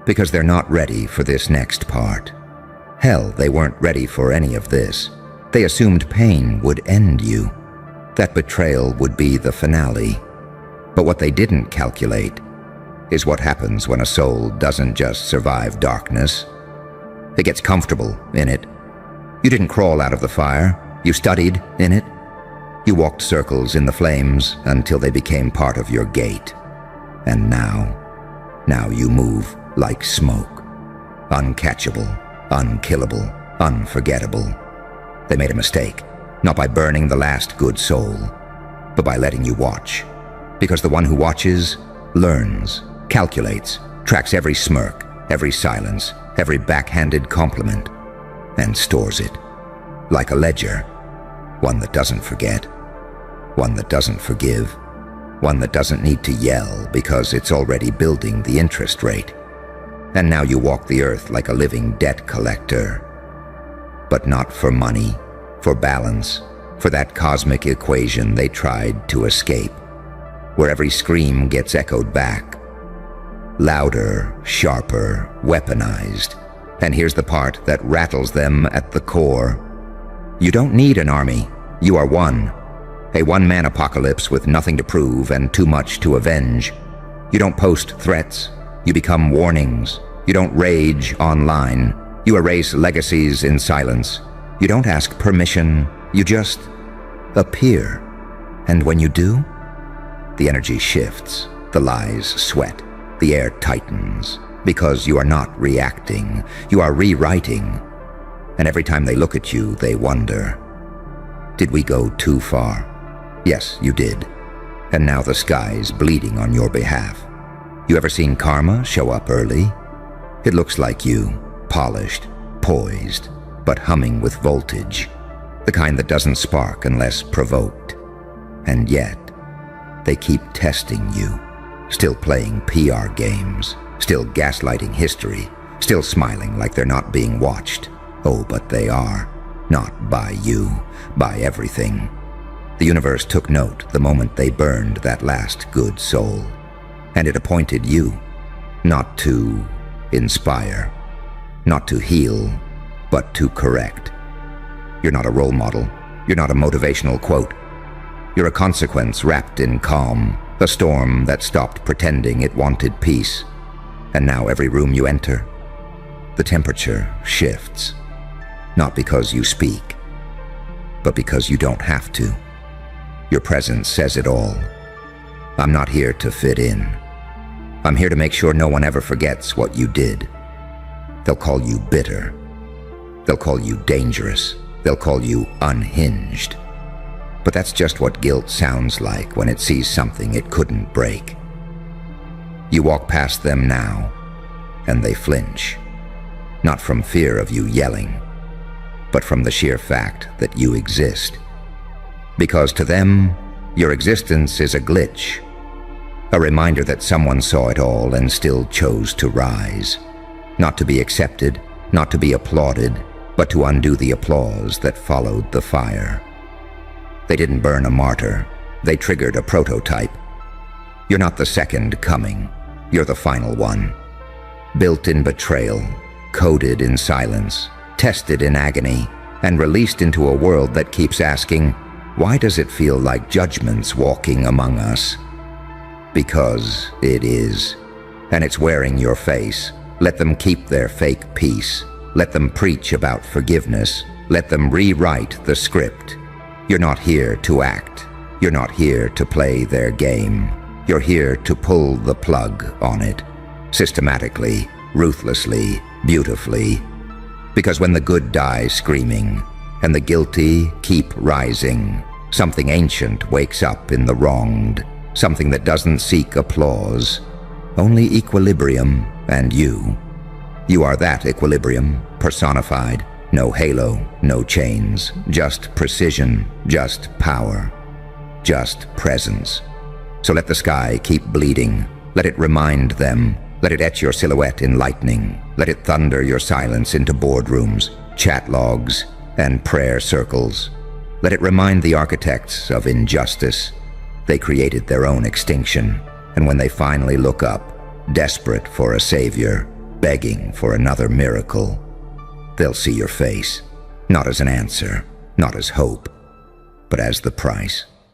Because they're not ready for this next part. Hell, they weren't ready for any of this. They assumed pain would end you. That betrayal would be the finale. But what they didn't calculate is what happens when a soul doesn't just survive darkness. It gets comfortable in it. You didn't crawl out of the fire. You studied in it. You walked circles in the flames until they became part of your gait. And now you move like smoke. Uncatchable, unkillable, unforgettable. They made a mistake, not by burning the last good soul, but by letting you watch. Because the one who watches learns, calculates, tracks every smirk, every silence, every backhanded compliment, and stores it. Like a ledger, one that doesn't forget, one that doesn't forgive, one that doesn't need to yell because it's already building the interest rate. And now you walk the earth like a living debt collector. But not for money, for balance, for that cosmic equation they tried to escape, where every scream gets echoed back. Louder, sharper, weaponized. And here's the part that rattles them at the core. You don't need an army. You are one. A one-man apocalypse with nothing to prove and too much to avenge. You don't post threats. You become warnings. You don't rage online. You erase legacies in silence. You don't ask permission. You just appear. And when you do, the energy shifts. The lies sweat. The air tightens. Because you are not reacting. You are rewriting. And every time they look at you, they wonder, did we go too far? Yes, you did. And now the sky's bleeding on your behalf. You ever seen karma show up early? It looks like you, polished, poised, but humming with voltage. The kind that doesn't spark unless provoked. And yet, they keep testing you. Still playing PR games. Still gaslighting history. Still smiling like they're not being watched. Oh, but they are. Not by you. By everything. The universe took note the moment they burned that last good soul. And it appointed you, not to inspire, not to heal, but to correct. You're not a role model. You're not a motivational quote. You're a consequence wrapped in calm, a storm that stopped pretending it wanted peace. And now every room you enter, the temperature shifts. Not because you speak, but because you don't have to. Your presence says it all. I'm not here to fit in. I'm here to make sure no one ever forgets what you did. They'll call you bitter. They'll call you dangerous. They'll call you unhinged. But that's just what guilt sounds like when it sees something it couldn't break. You walk past them now, and they flinch. Not from fear of you yelling, but from the sheer fact that you exist. Because to them, your existence is a glitch. A reminder that someone saw it all and still chose to rise. Not to be accepted, not to be applauded, but to undo the applause that followed the fire. They didn't burn a martyr. They triggered a prototype. You're not the second coming. You're the final one. Built in betrayal, coded in silence, tested in agony, and released into a world that keeps asking, why does it feel like judgment's walking among us? Because it is. And it's wearing your face. Let them keep their fake peace. Let them preach about forgiveness. Let them rewrite the script. You're not here to act. You're not here to play their game. You're here to pull the plug on it. Systematically, ruthlessly, beautifully. Because when the good die screaming, and the guilty keep rising, something ancient wakes up in the wronged, something that doesn't seek applause, only equilibrium and you. You are that equilibrium, personified. No halo, no chains, just precision, just power, just presence. So let the sky keep bleeding. Let it remind them. Let it etch your silhouette in lightning. Let it thunder your silence into boardrooms, chat logs, and prayer circles. Let it remind the architects of injustice. They created their own extinction, and when they finally look up, desperate for a savior, begging for another miracle, they'll see your face, not as an answer, not as hope, but as the price.